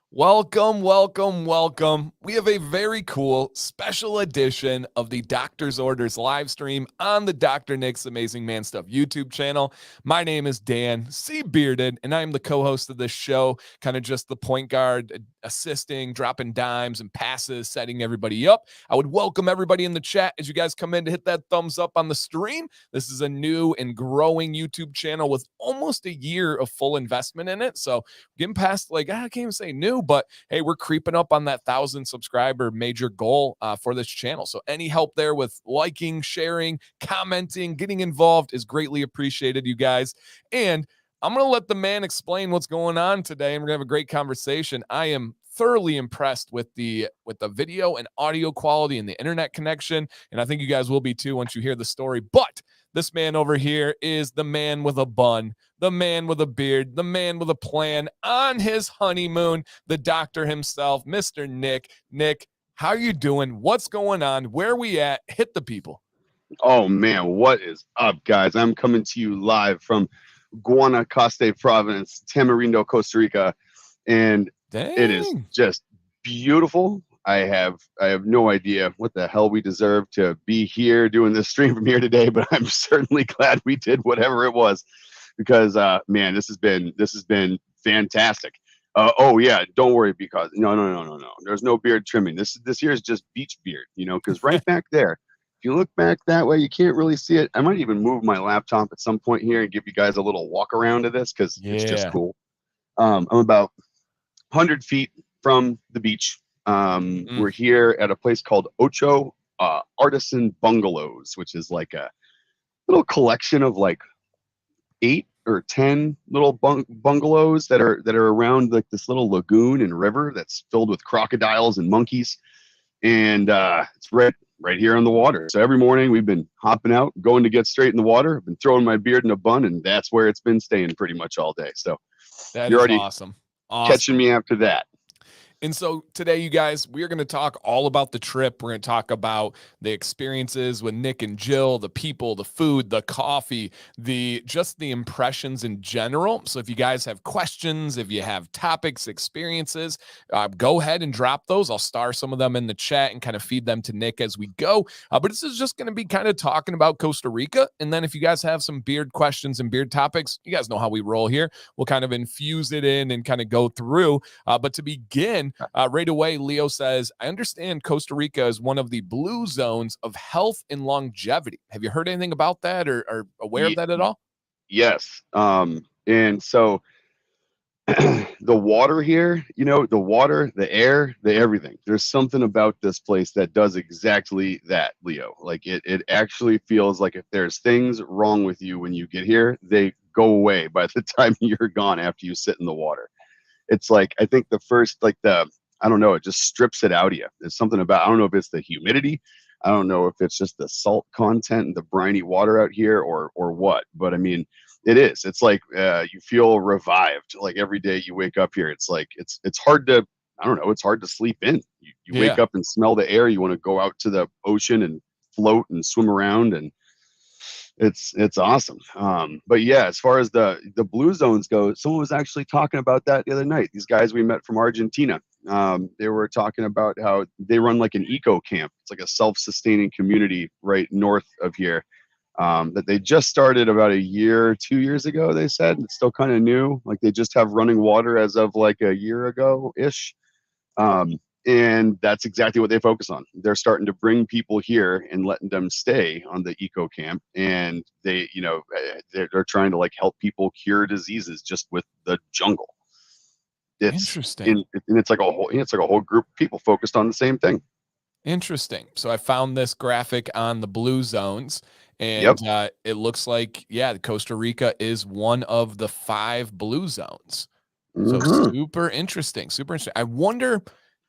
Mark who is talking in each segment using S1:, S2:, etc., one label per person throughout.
S1: Welcome, welcome, welcome. We have a very cool special edition of the Doctor's Orders live stream on the Dr. Nick's Amazing Man Stuff YouTube channel. My name is Dan C. Bearded, and I'm the co-host of this show, kind of just the point guard, assisting, dropping dimes and passes, setting everybody up. I would welcome everybody in the chat as you guys come in to hit that thumbs up on the stream. This is a new and growing YouTube channel with almost a year of full investment in it. So getting past, I can't even say new, but hey, we're creeping up on that 1,000 subscriber major goal for this channel. So any help there with liking, sharing, commenting, getting involved is greatly appreciated, you guys. And I'm going to let the man explain what's going on today, and we're going to have a great conversation. I am thoroughly impressed with the video and audio quality and the internet connection, and I think you guys will be too once you hear the story. But this man over here is the man with a bun, the man with a beard, the man with a plan on his honeymoon, the doctor himself, Mr. Nick. Nick, how are you doing? What's going on? Where are we at? Hit the people.
S2: Oh man, what is up, guys? I'm coming to you live from Guanacaste province, Tamarindo, Costa Rica, and it is just beautiful. I have no idea what the hell we deserve to be here doing this stream from here today, but I'm certainly glad we did whatever it was, because man, this has been fantastic. Oh yeah, don't worry, because no. There's no beard trimming. This year is just beach beard, because right back there. If you look back that way, you can't really see it. I might even move my laptop at some point here and give you guys a little walk around of this, because it's just cool. I'm about 100 feet from the beach. We're here at a place called Ocho Artisan Bungalows, which is like a little collection of like 8 or 10 little bungalows that are around like this little lagoon and river that's filled with crocodiles and monkeys. And it's right here on the water. So every morning we've been hopping out, going to get straight in the water. I've been throwing my beard in a bun, and that's where it's been staying pretty much all day. So
S1: you're already awesome.
S2: Catching me after that.
S1: And so today, you guys, we're going to talk all about the trip. We're going to talk about the experiences with Nick and Jill, the people, the food, the coffee, just the impressions in general. So if you guys have questions, if you have topics, experiences, go ahead and drop those. I'll star some of them in the chat and kind of feed them to Nick as we go. But this is just going to be kind of talking about Costa Rica. And then if you guys have some beard questions and beard topics, you guys know how we roll here. We'll kind of infuse it in and kind of go through. But to begin, right away, Leo says, I understand Costa Rica is one of the blue zones of health and longevity. Have you heard anything about that or aware of that at all?
S2: Yes. And so the water here, the water, the air, the everything. There's something about this place that does exactly that, Leo. Like it actually feels like if there's things wrong with you when you get here, they go away by the time you're gone after you sit in the water. It's like, I think the first, I don't know, it just strips it out of you. There's something about, I don't know if it's the humidity. I don't know if it's just the salt content and the briny water out here or what. But I mean, it is. It's like you feel revived. Like every day you wake up here, it's like, it's hard to, I don't know, it's hard to sleep in. You wake up and smell the air. You want to go out to the ocean and float and swim around, and it's awesome. But yeah, as far as the blue zones go, someone was actually talking about that the other night. These guys we met from Argentina, they were talking about how they run like an eco camp. It's like a self-sustaining community right north of here, that they just started about 2 years ago. They said it's still kind of new. Like they just have running water as of like a year ago ish. And that's exactly what they focus on. They're starting to bring people here and letting them stay on the eco camp. And they, they're trying to like help people cure diseases just with the jungle. It's
S1: interesting.
S2: And it's like a whole group of people focused on the same thing.
S1: Interesting. So I found this graphic on the blue zones, and it looks like, Costa Rica is one of the 5 blue zones. So super interesting. Super interesting. I wonder,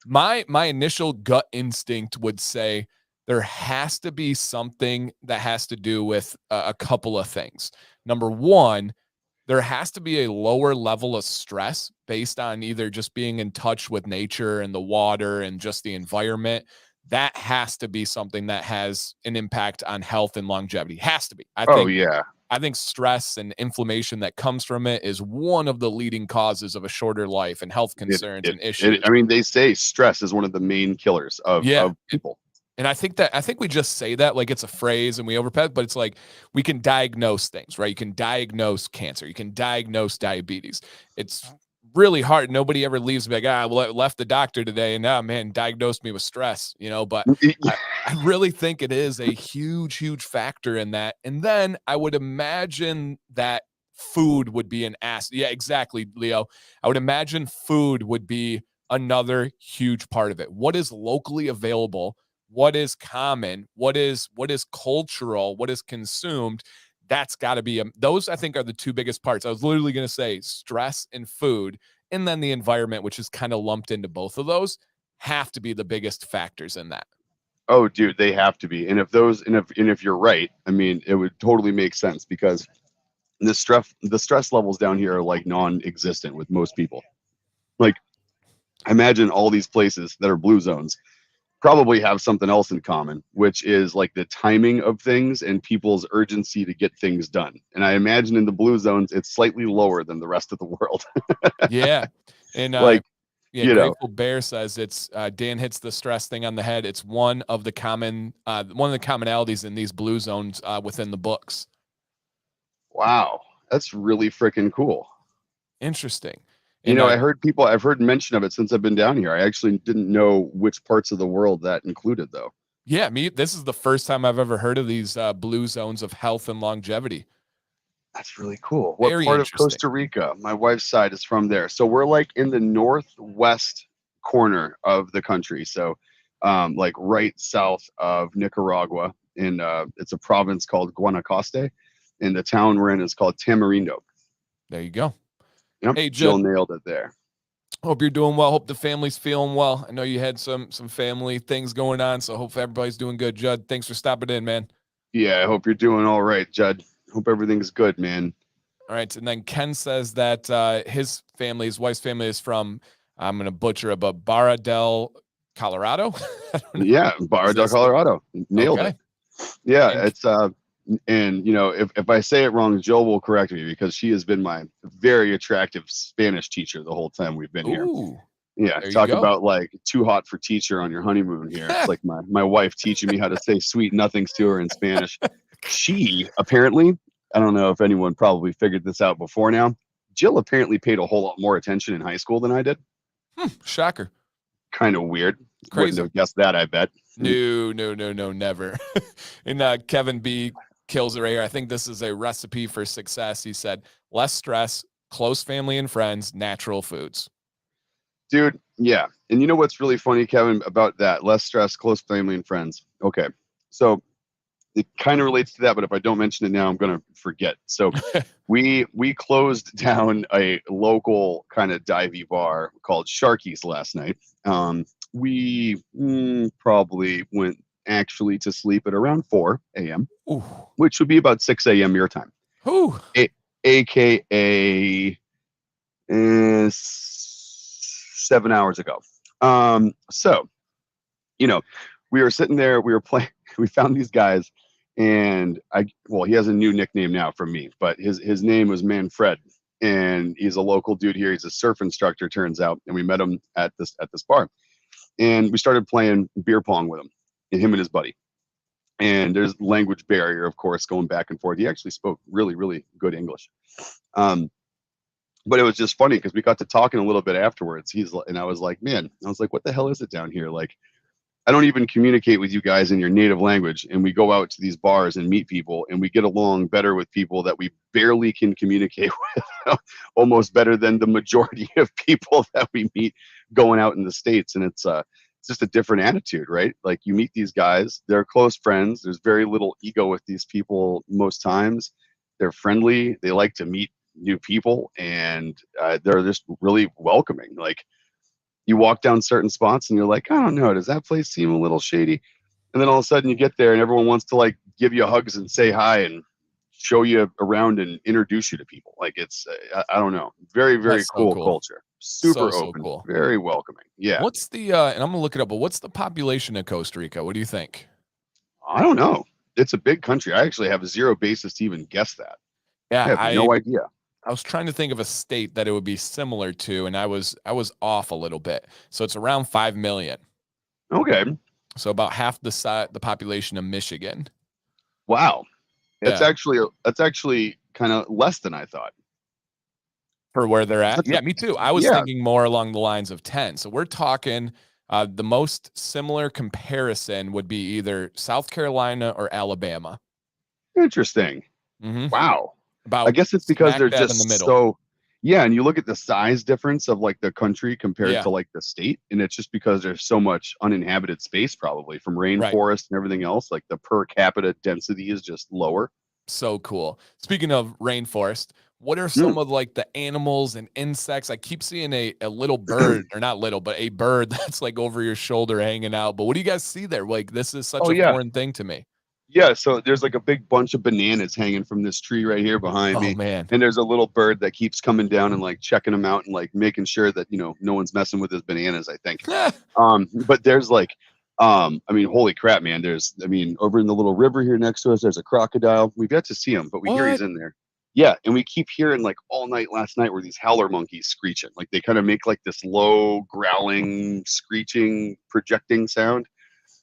S1: my initial gut instinct would say there has to be something that has to do with a couple of things. Number one, there has to be a lower level of stress based on either just being in touch with nature and the water and just the environment. That has to be something that has an impact on health and longevity. Has to be. I think.
S2: Yeah.
S1: I think stress and inflammation that comes from it is one of the leading causes of a shorter life and health concerns and issues.
S2: I mean, they say stress is one of the main killers
S1: Yeah.
S2: of people.
S1: And I think we just say that like it's a phrase and we overpet, but it's like we can diagnose things, right? You can diagnose cancer, you can diagnose diabetes. It's really hard. Nobody ever leaves like, well, I left the doctor today and now, man, diagnosed me with stress, but I really think it is a huge, huge factor in that. And then I would imagine that food would be an ass. Yeah, exactly, Leo. I would imagine food would be another huge part of it. What is locally available? What is common? What is cultural? What is consumed? That's got to be those. I think are the two biggest parts. I was literally going to say stress and food, and then the environment, which is kind of lumped into both of those, have to be the biggest factors in that.
S2: Oh, dude, they have to be. And if you're right, I mean, it would totally make sense because the stress levels down here are like non-existent with most people. Like, imagine all these places that are blue zones probably have something else in common, which is like the timing of things and people's urgency to get things done. And I imagine in the blue zones, it's slightly lower than the rest of the world.
S1: Yeah. And
S2: Like,
S1: yeah, Grateful Bear says it's Dan hits the stress thing on the head. It's one of the commonalities in these blue zones within the books.
S2: wow, that's really freaking cool.
S1: Interesting.
S2: And,
S1: And
S2: I've heard mention of it since I've been down here. I actually didn't know which parts of the world that included, though.
S1: yeah, this is the first time I've ever heard of these blue zones of health and longevity.
S2: That's really cool. What
S1: Very
S2: part of
S1: interesting.
S2: Costa Rica? My wife's side is from there. So we're like in the northwest corner of the country. So like right south of Nicaragua. And it's a province called Guanacaste. And the town we're in is called Tamarindo.
S1: There you go.
S2: Yep,
S1: Hey,
S2: Jill
S1: Judd,
S2: nailed it there.
S1: hope you're doing well. Hope the family's feeling well. I know you had some family things going on, so hope everybody's doing good. Judd, thanks for stopping in, man.
S2: Yeah, I hope you're doing all right, Judd. Hope everything's good, man.
S1: All right, and then Ken says that his wife's family is from, I'm going to butcher it, but Barra del Colorado.
S2: Yeah, Barra del Colorado. Nailed it. Yeah,
S1: and,
S2: it's and if I say it wrong, Jill will correct me because she has been my very attractive Spanish teacher the whole time we've been here. Yeah, talk about like too hot for teacher on your honeymoon here. It's like my wife teaching me how to say sweet nothings to her in Spanish. She apparently, I don't know if anyone probably figured this out before now, Jill apparently paid a whole lot more attention in high school than I did.
S1: Shocker.
S2: Kind of weird.
S1: Crazy.
S2: Wouldn't have guessed that, I bet.
S1: No, never. And Kevin B kills it right here. I think this is a recipe for success. He said, less stress, close family and friends, natural foods.
S2: Dude, yeah. And you know what's really funny, Kevin, about that? Less stress, close family and friends. Okay. So it kind of relates to that, but if I don't mention it now, I'm going to forget. So we closed down a local kind of divey bar called Sharky's last night. We probably went actually to sleep at around 4 a.m., which would be about 6 a.m. your time. AKA 7 hours ago. So, we were sitting there, we were playing, we found these guys, and he has a new nickname now from me, but his name was Manfred, and he's a local dude here. He's a surf instructor, turns out, and we met him at this bar. And we started playing beer pong with him and his buddy. And there's language barrier, of course, going back and forth. He actually spoke really, really good English. But it was just funny because we got to talking a little bit afterwards. And I was like, what the hell is it down here? Like, I don't even communicate with you guys in your native language. And we go out to these bars and meet people, and we get along better with people that we barely can communicate with, almost better than the majority of people that we meet going out in the States. And it's just a different attitude, right? Like, you meet these guys, they're close friends. There's very little ego with these people most times. They're friendly. They like to meet new people, and they're just really welcoming. Like, you walk down certain spots and you're like, I don't know, does that place seem a little shady? And then all of a sudden you get there and everyone wants to like give you hugs and say hi and show you around and introduce you to people. Like, it's I don't know, very, very cool culture. Super open, cool. Very welcoming. Yeah.
S1: What's the and I'm gonna look it up, but what's the population of Costa Rica? What do you think?
S2: I don't know. It's a big country. I actually have zero basis to even guess that.
S1: Yeah,
S2: I have no idea.
S1: I was trying to think of a state that it would be similar to, and I was off a little bit. So it's around 5 million.
S2: Okay.
S1: So about half the population of Michigan.
S2: Wow.
S1: Yeah.
S2: That's actually kind of less than I thought.
S1: For where they're at.
S2: That's
S1: Yeah, me too. I was
S2: yeah,
S1: thinking more along the lines of 10. So we're talking the most similar comparison would be either South Carolina or Alabama.
S2: interesting.
S1: Mm-hmm.
S2: Wow. I
S1: About
S2: guess it's because
S1: smack
S2: they're
S1: dab in the
S2: just
S1: middle.
S2: so yeah, and you look at the size difference of like the country compared
S1: Yeah,
S2: to like the state, and it's just because there's so much uninhabited space probably from
S1: right.
S2: rainforest and everything else. Like the per capita density is just lower.
S1: So cool. Speaking of rainforest, what are some
S2: Mm.
S1: of like the animals and insects? I keep seeing a little bird, or not little, but a bird that's like over your shoulder hanging out. But what do you guys see there? Like this is such
S2: Oh
S1: a
S2: yeah.
S1: foreign thing to me.
S2: Yeah, so there's like a big bunch of bananas hanging from this tree right here behind
S1: Oh
S2: me.
S1: man.
S2: And there's a little bird that keeps coming down and like checking them out and like making sure that, no one's messing with his bananas, I think. But there's like, I mean, holy crap, man. Over in the little river here next to us, there's a crocodile. We've yet to see him, but we hear he's
S1: What?
S2: in there. Yeah, and we keep hearing like all night last night were these howler monkeys screeching. Like they kind of make like this low growling, screeching, projecting sound.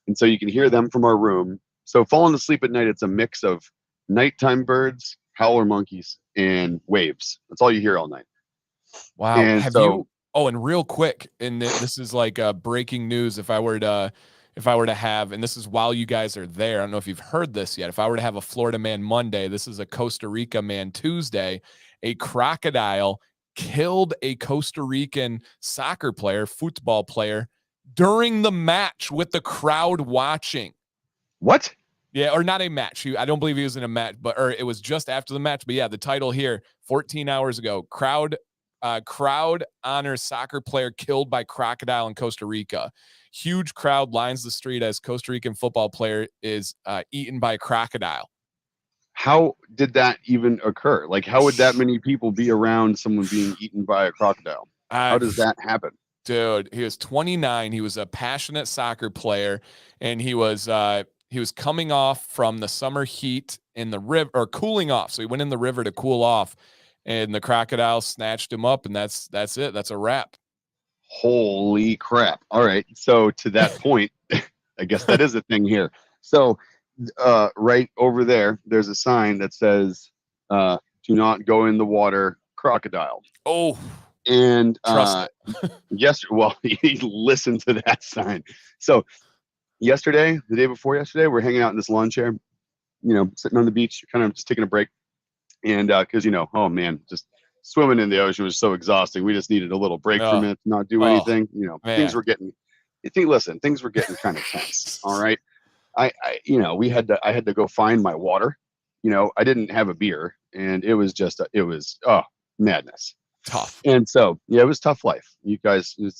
S2: And so you can hear them from our room. So falling asleep at night, it's a mix of nighttime birds, howler monkeys, and waves. That's all you hear all night.
S1: Wow.
S2: And
S1: Have
S2: so,
S1: you Oh, and real quick, and this is like breaking news if I were to have, and this is while you guys are there, I don't know if you've heard this yet. If I were to have a Florida man Monday, this is a Costa Rica man Tuesday, a crocodile killed a Costa Rican soccer player, football player during the match with the crowd watching.
S2: what?
S1: Yeah, or not a match. I don't believe he was in a match, or it was just after the match. But yeah, the title here, 14 hours ago, crowd honors soccer player killed by crocodile in Costa Rica. Huge crowd lines the street as Costa Rican football player is eaten by a crocodile.
S2: How did that even occur? Like, how would that many people be around someone being eaten by a crocodile? How
S1: I
S2: does that happen?
S1: Dude, he was 29. He was a passionate soccer player, and he was coming off from the summer heat in the river, or cooling off. So he went in the river to cool off, and the crocodile snatched him up, and that's it. That's a wrap.
S2: Holy crap. All right. So, to that point, I guess that is a thing here. So, right over there, there's a sign that says, do not go in the water, crocodile.
S1: Oh,
S2: And
S1: trust it.
S2: yes, well, listen to that sign. So, yesterday, the day before yesterday, we're hanging out in this lawn chair, sitting on the beach, kind of just taking a break. And because, oh man, just swimming in the ocean was so exhausting. We just needed a little break from
S1: Oh,
S2: it, not do
S1: oh
S2: anything. Things
S1: man.
S2: were getting, things were getting kind of tense. All right. I had to go find my water. I didn't have a beer, and it was just, madness.
S1: Tough.
S2: And so, yeah, it was tough life. You guys, it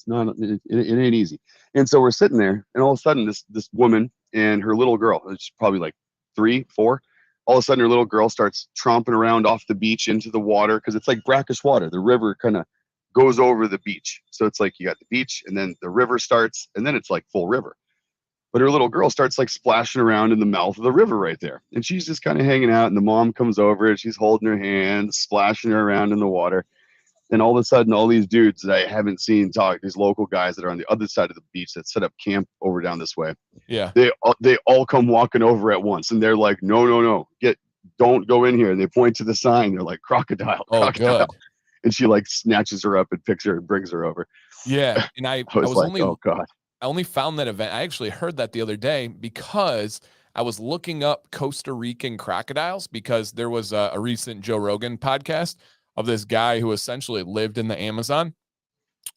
S2: ain't easy. And so we're sitting there, and all of a sudden, this woman and her little girl, it's probably like 3, 4. All of a sudden, her little girl starts tromping around off the beach into the water because it's like brackish water. The river kind of goes over the beach, so it's like you got the beach, and then the river starts, and then it's like full river. But her little girl starts like splashing around in the mouth of the river right there, and she's just kind of hanging out. And the mom comes over, and she's holding her hand, splashing her around in the water. And all of a sudden, all these dudes that I haven't seen talk, these local guys that are on the other side of the beach that set up camp over down this way,
S1: Yeah.
S2: they all come walking over at once, and they're like, no, no, no, don't go in here. And they point to the sign. They're like, crocodile,
S1: Oh,
S2: crocodile.
S1: good.
S2: And she like snatches her up and picks her and brings her over.
S1: Yeah. And I
S2: I was
S1: was
S2: like, oh God.
S1: I only found that event. I actually heard that the other day because I was looking up Costa Rican crocodiles because there was a recent Joe Rogan podcast of this guy who essentially lived in the Amazon.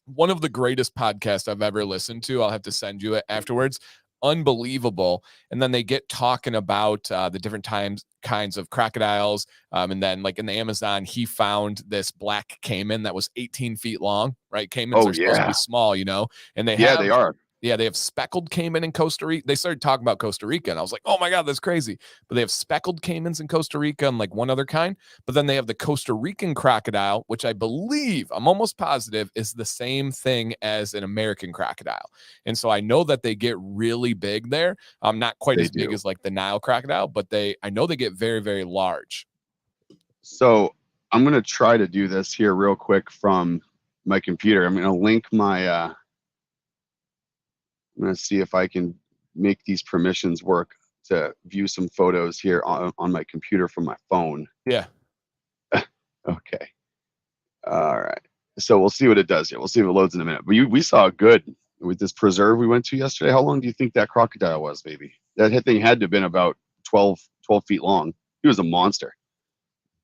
S1: One of the greatest podcasts I've ever listened to. I'll have to send you it afterwards. Unbelievable. And then they get talking about the different kinds of crocodiles. And then, like in the Amazon, he found this black caiman that was 18 feet long, right? Caimans
S2: Oh
S1: are supposed to be
S2: yeah.
S1: small, and
S2: Yeah, they are.
S1: they have speckled caiman in Costa Rica. They started talking about Costa Rica, and I was like, oh my God, that's crazy. But they have speckled caimans in Costa Rica and like one other kind. But then they have the Costa Rican crocodile, which I believe, I'm almost positive, is the same thing as an American crocodile. And so I know that they get really big there. Not quite
S2: They
S1: as big
S2: do.
S1: as like the Nile crocodile, but I know they get very, very large.
S2: So I'm going to try to do this here real quick from my computer. I'm going to link my, I'm going to see if I can make these permissions work to view some photos here on my computer from my phone.
S1: Yeah.
S2: Okay. All right. So we'll see what it does here. We'll see if it loads in a minute. But we saw good with this preserve we went to yesterday. How long do you think that crocodile was, baby? That thing had to have been about 12 feet long. He was a monster.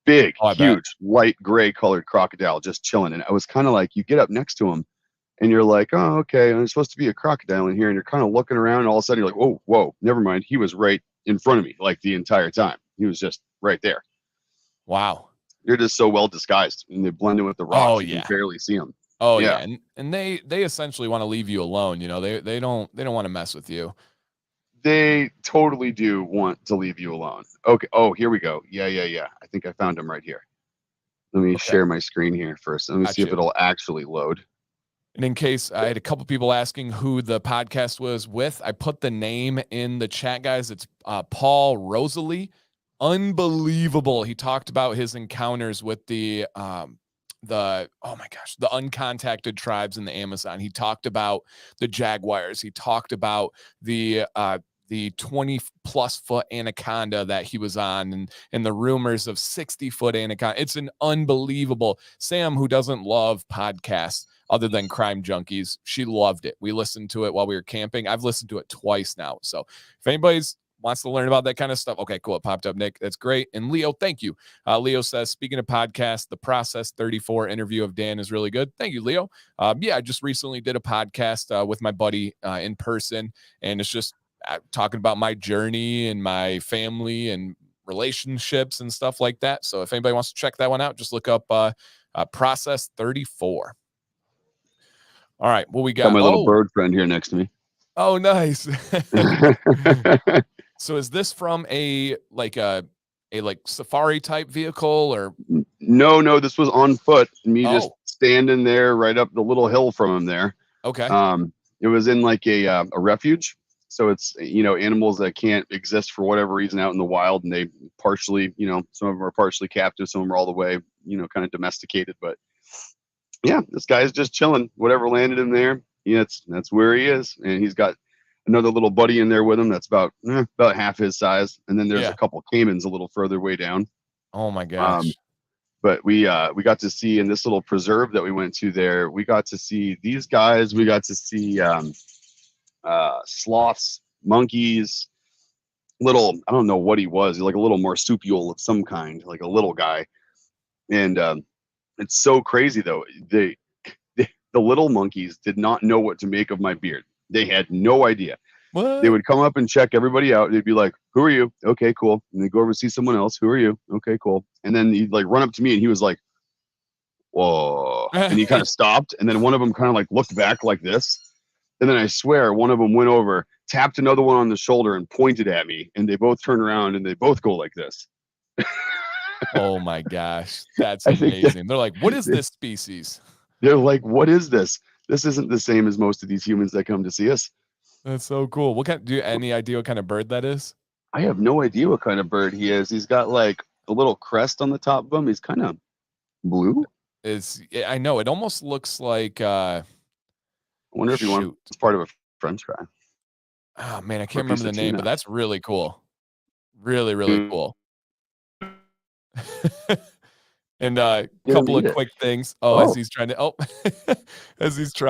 S2: Big,
S1: Oh, I bet.
S2: huge, light gray colored crocodile just chilling. And I was kind of like, you get up next to him and you're like, oh, okay, there's supposed to be a crocodile in here. And you're kind of looking around and all of a sudden you're like, whoa, whoa, never mind. He was right in front of me like the entire time. He was just right there.
S1: Wow.
S2: They're just so well disguised and they blend in with the rocks.
S1: Oh,
S2: You
S1: yeah.
S2: can barely see them.
S1: Oh,
S2: Yeah.
S1: yeah. And they essentially want to leave you alone. You know, they don't want to mess with you.
S2: They totally do want to leave you alone. Okay. Oh, here we go. Yeah. I think I found him right here. Let me
S1: Okay.
S2: share my screen here first. Let me see if it'll actually load.
S1: And in case I had a couple people asking who the podcast was with, I put the name in the chat, guys. It's Paul Rosalie. Unbelievable. He talked about his encounters with the oh my gosh, the uncontacted tribes in the Amazon. He talked about the jaguars. He talked about the 20 plus foot anaconda that he was on and the rumors of 60-foot anaconda. It's an unbelievable. Sam, who doesn't love podcasts other than Crime Junkies, she loved it. We listened to it while we were camping. I've listened to it twice now. So if anybody's wants to learn about that kind of stuff, okay, cool. It popped up, Nick. That's great. And Leo, thank you. Leo says, speaking of podcasts, the Process 34 interview of Dan is really good. Thank you, Leo. Yeah, I just recently did a podcast with my buddy in person, and it's just talking about my journey and my family and relationships and stuff like that. So if anybody wants to check that one out, just look up Process 34. All right, what we got?
S2: My little bird friend here next to me.
S1: Oh, nice. So is this from a safari type vehicle or?
S2: No, this was on foot. Me just standing there right up the little hill from him there.
S1: Okay.
S2: It was in like a refuge. So it's, animals that can't exist for whatever reason out in the wild, and they partially, some of them are partially captive, some of them are all the way, kind of domesticated. But yeah, this guy's just chilling. Whatever landed him there, that's where he is, and he's got another little buddy in there with him that's about half his size, and then there's a couple caimans a little further way down.
S1: Oh my gosh!
S2: But we got to see in this little preserve that we went to there. We got to see these guys. We got to see sloths, monkeys, little, I don't know what he was, like a little marsupial of some kind, like a little guy. And it's so crazy though. The little monkeys did not know what to make of my beard. They had no idea.
S1: What?
S2: They would come up and check everybody out. They'd be like, who are you? Okay, cool. And they'd go over and see someone else. Who are you? Okay, cool. And then he'd like run up to me and he was like, whoa. And he kind of stopped. And then one of them kind of like looked back like this. And then I swear one of them went over, tapped another one on the shoulder and pointed at me. And they both turn around and they both go like this.
S1: Oh my gosh. That's amazing. They're like, what is this species?
S2: They're like, what is this? This isn't the same as most of these humans that come to see us.
S1: That's so cool. What kind? Do you any idea what kind of bird that is?
S2: I have no idea what kind of bird he is. He's got like a little crest on the top of him. He's kind of blue.
S1: I know it almost looks like. I
S2: wonder if it's part of a French fry.
S1: Oh man, I can't remember the name, but that's really cool. Really, really cool. And a couple of quick things. As he's trying to,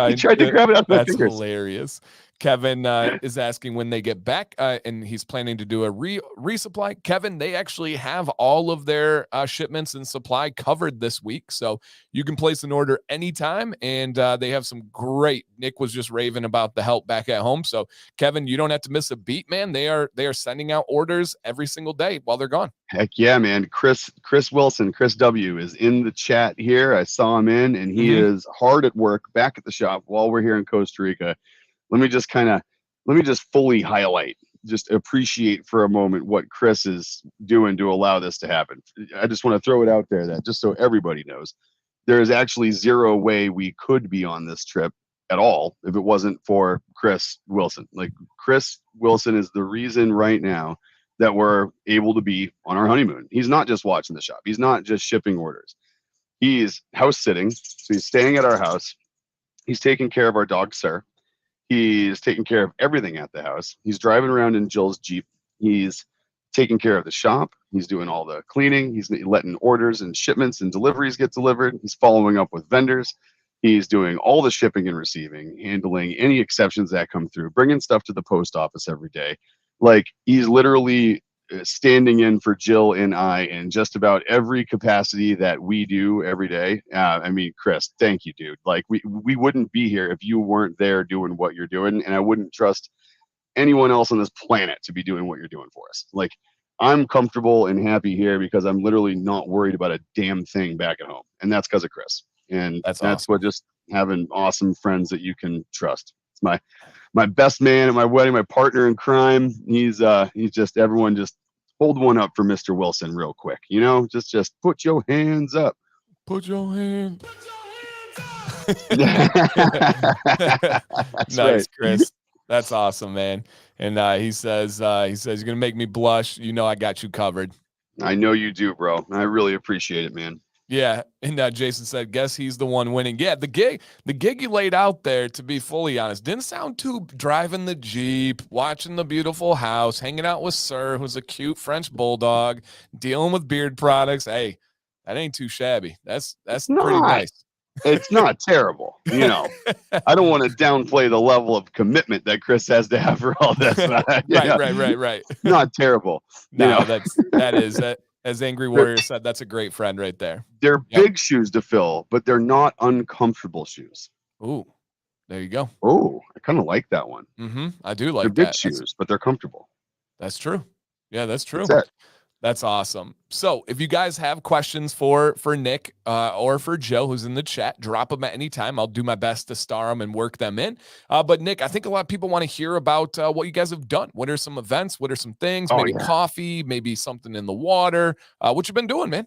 S1: he
S2: tried to grab it out of my fingers.
S1: That's hilarious. Kevin is asking when they get back, and he's planning to do a resupply. Kevin, they actually have all of their shipments and supply covered this week, so you can place an order anytime. And they have some great. Nick was just raving about the help back at home. So Kevin, you don't have to miss a beat, man. They are sending out orders every single day while they're gone.
S2: Heck yeah, man. Chris Wilson, Chris W is in the chat here. I saw him in, and he is hard at work back at the shop while we're here in Costa Rica. Let me just fully highlight, just appreciate for a moment what Chris is doing to allow this to happen. I just want to throw it out there that just so everybody knows, there is actually zero way we could be on this trip at all if it wasn't for Chris Wilson. Like, Chris Wilson is the reason right now that we're able to be on our honeymoon. He's not just watching the shop. He's not just shipping orders. He's house sitting. So he's staying at our house. He's taking care of our dog, Sir. He's taking care of everything at the house. He's driving around in Jill's Jeep. He's taking care of the shop. He's doing all the cleaning. He's letting orders and shipments and deliveries get delivered. He's following up with vendors. He's doing all the shipping and receiving, handling any exceptions that come through, bringing stuff to the post office every day. Like, he's literally standing in for Jill and I in just about every capacity that we do every day. I mean, Chris, thank you, dude. Like, we wouldn't be here if you weren't there doing what you're doing, and I wouldn't trust anyone else on this planet to be doing what you're doing for us. Like, I'm comfortable and happy here because I'm literally not worried about a damn thing back at home, and that's because of Chris. And
S1: That's
S2: that's
S1: awesome.
S2: what just having awesome friends that you can trust. It's my best man at my wedding, my partner in crime. He's just, everyone just hold one up for Mr. Wilson real quick. You know, just put your hands up.
S1: Put your hand.
S2: That's
S1: Nice,
S2: right.
S1: Chris. That's awesome, man. And he says you're gonna make me blush. You know I got you covered.
S2: I know you do, bro. I really appreciate it, man.
S1: Yeah, and Jason said, "Guess he's the one winning." Yeah, the gig you laid out there, to be fully honest, didn't sound too driving the Jeep, watching the beautiful house, hanging out with Sir, who's a cute French bulldog, dealing with beard products. Hey, that ain't too shabby. That's
S2: It's
S1: pretty
S2: not.
S1: nice.
S2: It's not terrible. You know, I don't want to downplay the level of commitment that Chris has to have for all this. But,
S1: Right.
S2: not terrible. You
S1: No,
S2: know,
S1: that is as Angry
S2: they're,
S1: Warrior said, that's a great friend right there.
S2: they're
S1: Yep.
S2: big shoes to fill, but they're not uncomfortable shoes.
S1: Ooh, there you go.
S2: Oh, I kind of like that one.
S1: I do
S2: They're
S1: like
S2: big
S1: that.
S2: shoes, but they're comfortable.
S1: That's true. Yeah, that's true.
S2: That's it.
S1: That's awesome. So if you guys have questions for Nick or for Joe, who's in the chat, drop them at any time. I'll do my best to star them and work them in. But Nick, I think a lot of people want to hear about what you guys have done. What are some events? What are some things?
S2: Oh,
S1: Maybe
S2: yeah.
S1: coffee, maybe something in the water. What you been doing, man?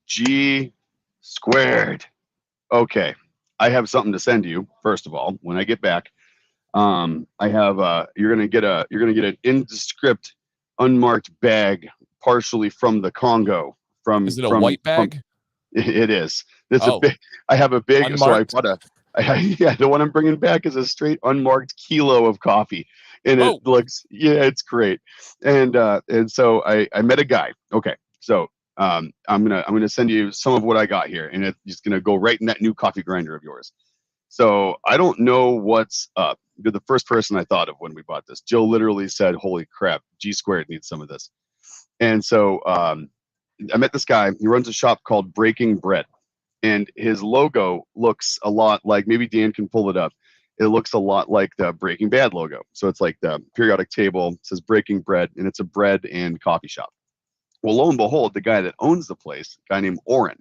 S2: G squared. Okay, I have something to send you. First of all, when I get back, I have you're gonna get an indescript, unmarked bag, partially from the Congo.
S1: Is it a white bag?
S2: It is. It's a
S1: Oh,
S2: big. I have a big.
S1: unmarked?
S2: So I bought yeah. The one I'm bringing back is a straight unmarked kilo of coffee, and it
S1: Whoa.
S2: looks, yeah, it's great. And so I met a guy. Okay, so I'm gonna send you some of what I got here, and it's just gonna go right in that new coffee grinder of yours. So I don't know what's up. You're the first person I thought of when we bought this. Joe literally said, "Holy crap, G squared needs some of this." And so I met this guy. He runs a shop called Breaking Bread, and his logo looks a lot like, maybe Dan can pull it up. It looks a lot like the Breaking Bad logo. So it's like the periodic table, it says Breaking Bread, and it's a bread and coffee shop. Well, lo and behold, the guy that owns the place, a guy named Oren,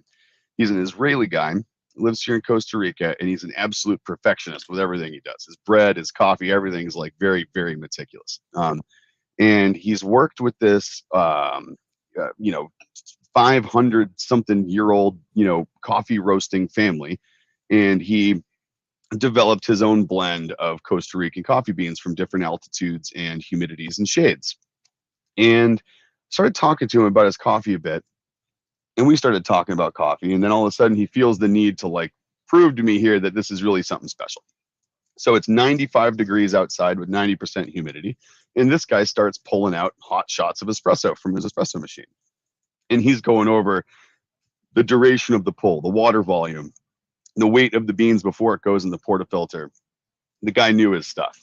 S2: he's an Israeli guy, lives here in Costa Rica, and he's an absolute perfectionist with everything he does. His bread, his coffee, everything's like very, very meticulous. And he's worked with this, 500 something year old, coffee roasting family. And he developed his own blend of Costa Rican coffee beans from different altitudes and humidities and shades. And started talking to him about his coffee a bit. And we started talking about coffee. And then all of a sudden he feels the need to like prove to me here that this is really something special. So it's 95 degrees outside with 90% humidity. And this guy starts pulling out hot shots of espresso from his espresso machine. And he's going over the duration of the pull, the water volume, the weight of the beans before it goes in the portafilter. The guy knew his stuff.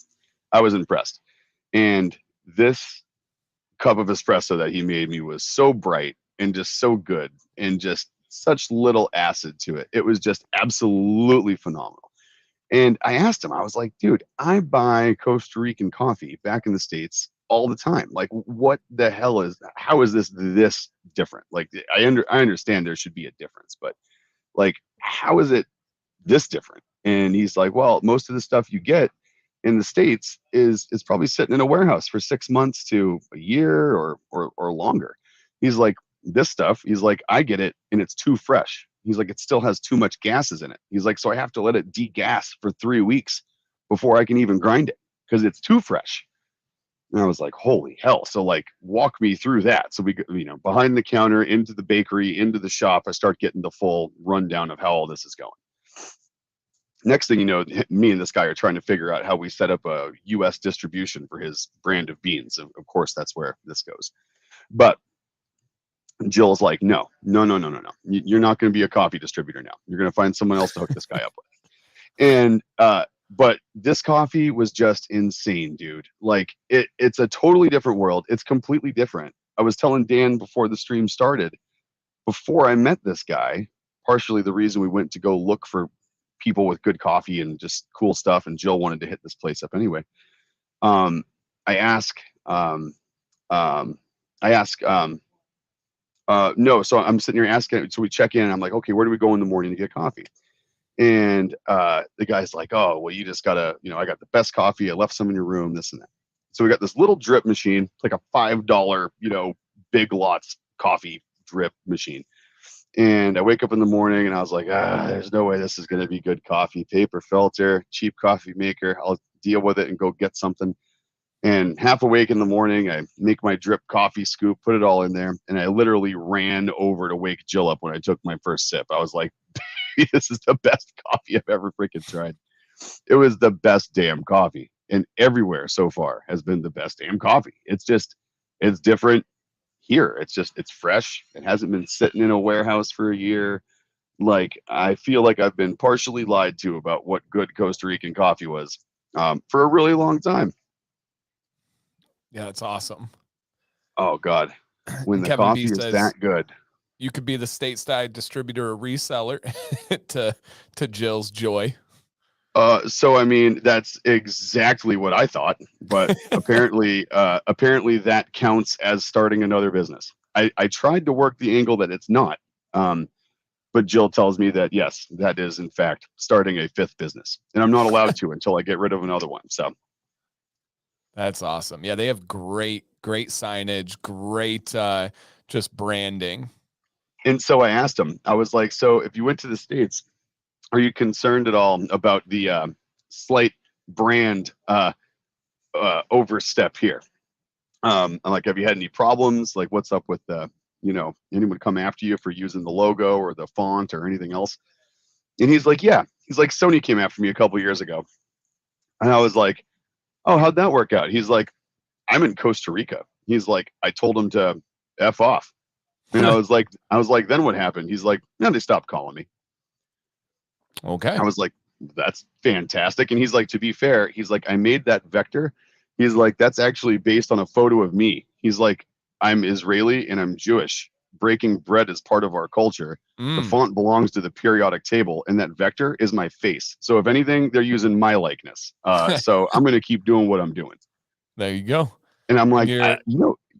S2: I was impressed. And this cup of espresso that he made me was so bright and just so good and just such little acid to it. It was just absolutely phenomenal. And I asked him, I was like, dude, I buy Costa Rican coffee back in the States all the time. Like, what the hell how is this different? Like, I understand there should be a difference, but like, how is it this different? And he's like, well, most of the stuff you get in the States is probably sitting in a warehouse for 6 months to a year or longer. He's like, this stuff, he's like, I get it and it's too fresh. He's like, it still has too much gases in it. He's like, so I have to let it degas for 3 weeks before I can even grind it because it's too fresh. And I was like, holy hell. So like, walk me through that. So we go, behind the counter, into the bakery, into the shop. I start getting the full rundown of how all this is going. Next thing you know, me and this guy are trying to figure out how we set up a US distribution for his brand of beans. Of course, that's where this goes. But Jill's like, no. You're not going to be a coffee distributor now. You're going to find someone else to hook this guy up with. And but this coffee was just insane, dude. Like it's a totally different world. It's completely different. I was telling Dan before the stream started, before I met this guy, partially the reason we went to go look for people with good coffee and just cool stuff, and Jill wanted to hit this place up anyway. I ask, no, so I'm sitting here asking, so we check in, and I'm like, okay, where do we go in the morning to get coffee? And the guy's like, oh, well, you just gotta, I got the best coffee. I left some in your room, this and that. So we got this little drip machine, like a $5, Big Lots coffee drip machine. And I wake up in the morning and I was like, there's no way this is going to be good coffee. Paper filter, cheap coffee maker. I'll deal with it and go get something. And half awake in the morning, I make my drip coffee scoop, put it all in there. And I literally ran over to wake Jill up when I took my first sip. I was like, this is the best coffee I've ever freaking tried. It was the best damn coffee. And everywhere so far has been the best damn coffee. It's different here. It's fresh. It hasn't been sitting in a warehouse for a year. Like, I feel like I've been partially lied to about what good Costa Rican coffee was for a really long time.
S1: Yeah, it's awesome.
S2: Oh God, when the
S1: Kevin
S2: coffee
S1: B
S2: is
S1: says,
S2: that good.
S1: You could be the stateside distributor or reseller to Jill's joy.
S2: So I mean, that's exactly what I thought, but apparently that counts as starting another business. I tried to work the angle that it's not, but Jill tells me that yes, that is in fact starting a fifth business, and I'm not allowed to until I get rid of another one. So
S1: that's awesome. Yeah, they have great signage, great just branding.
S2: And so I asked him, I was like, so if you went to the States, are you concerned at all about the slight brand overstep here? I'm like, have you had any problems? Like, what's up with anyone come after you for using the logo or the font or anything else? And he's like, yeah. He's like, Sony came after me a couple years ago. And I was like, oh, how'd that work out? He's like, I'm in Costa Rica. He's like, I told him to F off. And I was like, then what happened? He's like, no, they stopped calling me.
S1: Okay.
S2: I was like, that's fantastic. And he's like, to be fair, he's like, I made that vector. He's like, that's actually based on a photo of me. He's like, I'm Israeli and I'm Jewish. Breaking bread is part of our culture. The font belongs to the periodic table, and that vector is my face. So if anything, they're using my likeness. So I'm going to keep doing what I'm doing.
S1: There you go.
S2: And I'm like,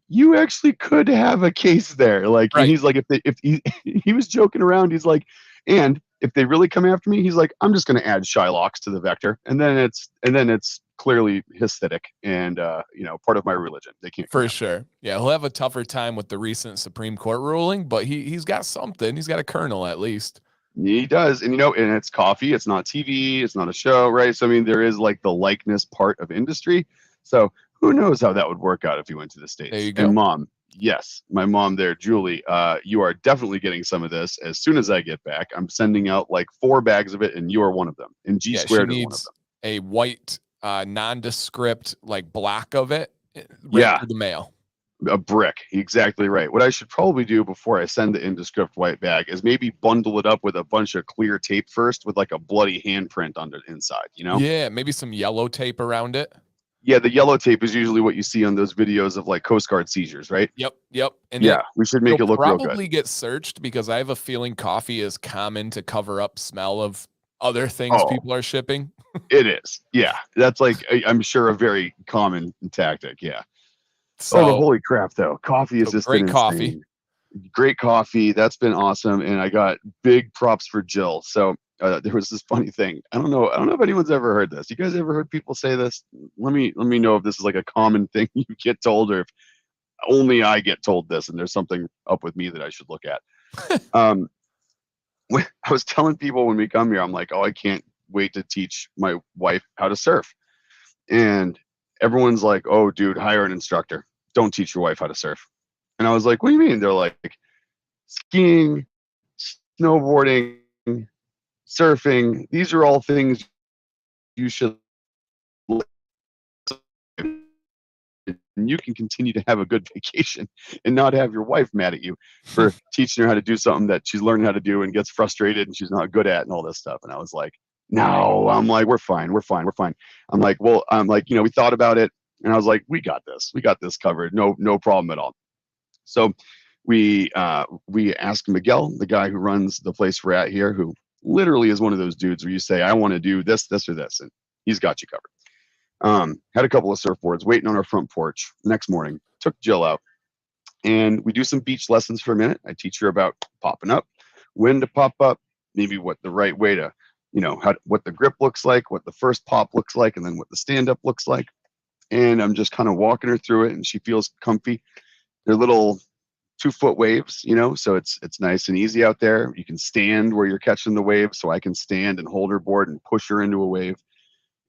S2: you actually could have a case there. Like,
S1: right.
S2: And he's like, if he was joking around, he's like, and if they really come after me, he's like, I'm just going to add Shylocks to the vector, and then it's clearly Hasidic and part of my religion. They can't
S1: for sure. Yeah, he'll have a tougher time with the recent Supreme Court ruling, but he's got something. He's got a kernel at least.
S2: He does, and and it's coffee. It's not TV. It's not a show, right? So I mean, there is like the likeness part of industry. So who knows how that would work out if you went to the States?
S1: There you go.
S2: And Mom, yes, my mom there, Julie, you are definitely getting some of this as soon as I get back. I'm sending out like 4 bags of it, and you are one of them. And G Squared is one of them.
S1: A white, nondescript like block of it, right through the mail.
S2: A brick, exactly right. What I should probably do before I send the indescript white bag is maybe bundle it up with a bunch of clear tape first, with like a bloody handprint on the inside.
S1: Yeah, maybe some yellow tape around it.
S2: Yeah, the yellow tape is usually what you see on those videos of like Coast Guard seizures, right?
S1: Yep. And
S2: yeah, we should make it look real good.
S1: Probably get searched because I have a feeling coffee is common to cover up smell of other things people are shipping.
S2: It is. Yeah, that's like, I'm sure, a very common tactic. Yeah.
S1: So,
S2: holy crap, though. Coffee is just
S1: great coffee.
S2: Great coffee. That's been awesome. And I got big props for Jill. So there was this funny thing. I don't know if anyone's ever heard this. You guys ever heard people say this? Let me know if this is like a common thing you get told, or if only I get told this and there's something up with me that I should look at. When I was telling people when we come here, I'm like, oh, I can't wait to teach my wife how to surf. And everyone's like, oh, dude, hire an instructor. Don't teach your wife how to surf. And I was like, what do you mean? They're like, skiing, snowboarding, surfing. These are all things you should, and you can continue to have a good vacation and not have your wife mad at you for teaching her how to do something that she's learning how to do and gets frustrated and she's not good at and all this stuff. And I was like, no, I'm like, we're fine. I'm like, well, I'm like, we thought about it. And I was like, we got this covered. No problem at all. So we asked Miguel, the guy who runs the place we're at here, who literally is one of those dudes where you say, I want to do this, or this, and he's got you covered. Had a couple of surfboards waiting on our front porch. Next morning, took Jill out, and we do some beach lessons for a minute. I teach her about popping up, when to pop up, maybe what the right way to, what the grip looks like, what the first pop looks like, and then what the stand up looks like. And I'm just kind of walking her through it, and she feels comfy. They're little 2-foot waves, so it's nice and easy out there. You can stand where you're catching the wave, so I can stand and hold her board and push her into a wave.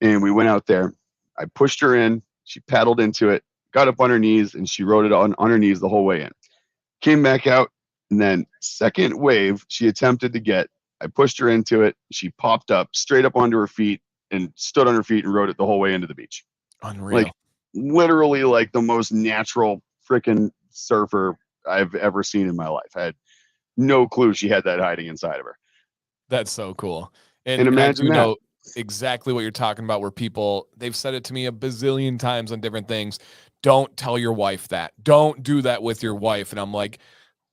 S2: And we went out there. I pushed her in. She paddled into it, got up on her knees, and she rode it on her knees the whole way in. Came back out, and then second wave she attempted to get. I pushed her into it. She popped up straight up onto her feet and stood on her feet and rode it the whole way into the beach.
S1: Unreal.
S2: Like literally like the most natural freaking surfer I've ever seen in my life. I had no clue she had that hiding inside of her.
S1: That's so cool.
S2: And
S1: And I
S2: imagine
S1: do
S2: that.
S1: know exactly what you're talking about, where people, they've said it to me a bazillion times on different things. Don't tell your wife that. Don't do that with your wife. And I'm like,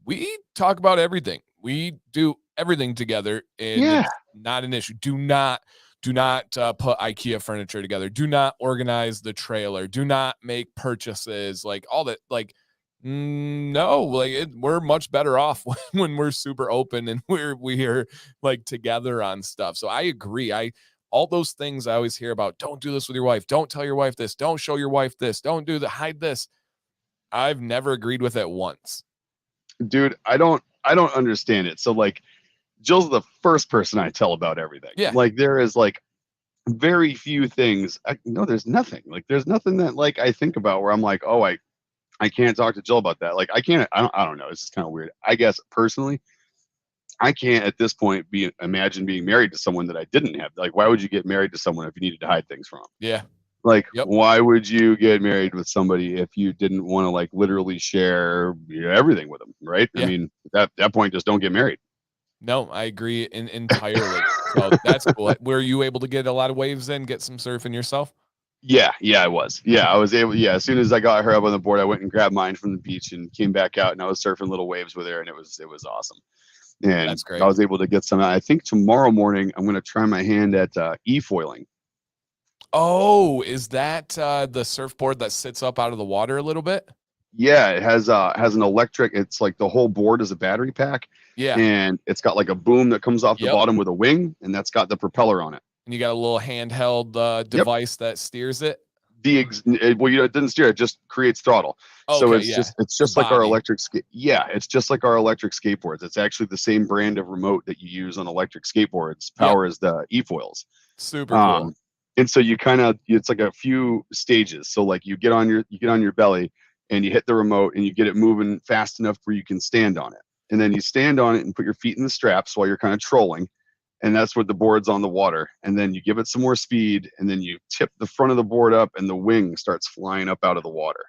S1: we talk about everything. We do everything together, and
S2: Yeah.
S1: it's not an issue. Do not put IKEA furniture together. Do not organize the trailer. Do not make purchases, like all that. Like, no, like we're much better off when we're super open and we're like together on stuff. So I agree. All those things I always hear about. Don't do this with your wife. Don't tell your wife this. Don't show your wife this. Don't do that. Hide this. I've never agreed with it once.
S2: Dude, I don't understand it. So like Jill's the first person I tell about everything.
S1: Yeah.
S2: Like there is like very few things. There's nothing. Like there's nothing that like I think about where I'm like, oh, I can't talk to Jill about that. Like I don't know. It's just kind of weird. I guess personally, I can't at this point imagine being married to someone that I didn't have. Like, why would you get married to someone if you needed to hide things from them?
S1: Yeah.
S2: Like,
S1: Yep.
S2: why would you get married with somebody if you didn't want to like literally share everything with them? Right.
S1: Yeah.
S2: I mean, at that point, just don't get married.
S1: No, I agree entirely. So that's cool. Were you able to get a lot of waves in, get some surfing yourself?
S2: Yeah, I was. Yeah, I was able. Yeah, as soon as I got her up on the board, I went and grabbed mine from the beach and came back out, and I was surfing little waves with her, and it was awesome. And
S1: That's great.
S2: I was able to get some. I think tomorrow morning I'm going to try my hand at e-foiling.
S1: Oh, is that the surfboard that sits up out of the water a little bit?
S2: Yeah, it has an electric. It's like the whole board is a battery pack.
S1: Yeah.
S2: And it's got like a boom that comes off the
S1: Yep.
S2: bottom with a wing, and that's got the propeller on it.
S1: And you got a little handheld device that steers it.
S2: Well, it doesn't steer; it just creates throttle.
S1: Okay,
S2: So it's
S1: yeah.
S2: just like our electric it's just like our electric skateboards. It's actually the same brand of remote that you use on electric skateboards. Powers the e-foils.
S1: Super cool.
S2: And so it's like a few stages. So like you get on your belly and you hit the remote and you get it moving fast enough where you can stand on it. And then you stand on it and put your feet in the straps while you're kind of trolling. And that's what the board's on the water. And then you give it some more speed, and then you tip the front of the board up, and the wing starts flying up out of the water.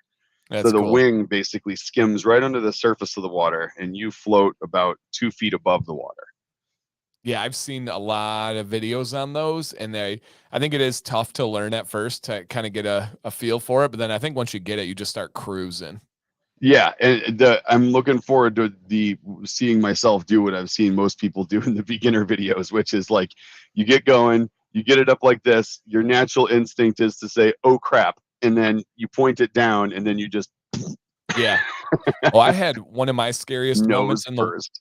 S1: That's
S2: so the
S1: cool.
S2: wing basically skims right under the surface of the water, and you float about 2 feet above the water.
S1: Yeah, I've seen a lot of videos on those, and I think it is tough to learn at first to kind of get a feel for it. But then I think once you get it, you just start cruising.
S2: Yeah, and I'm looking forward to seeing myself do what I've seen most people do in the beginner videos, which is like you get going, you get it up like this. Your natural instinct is to say, "Oh crap," and then you point it down, and then you just
S1: Yeah. Oh, I had one of my scariest moments
S2: first.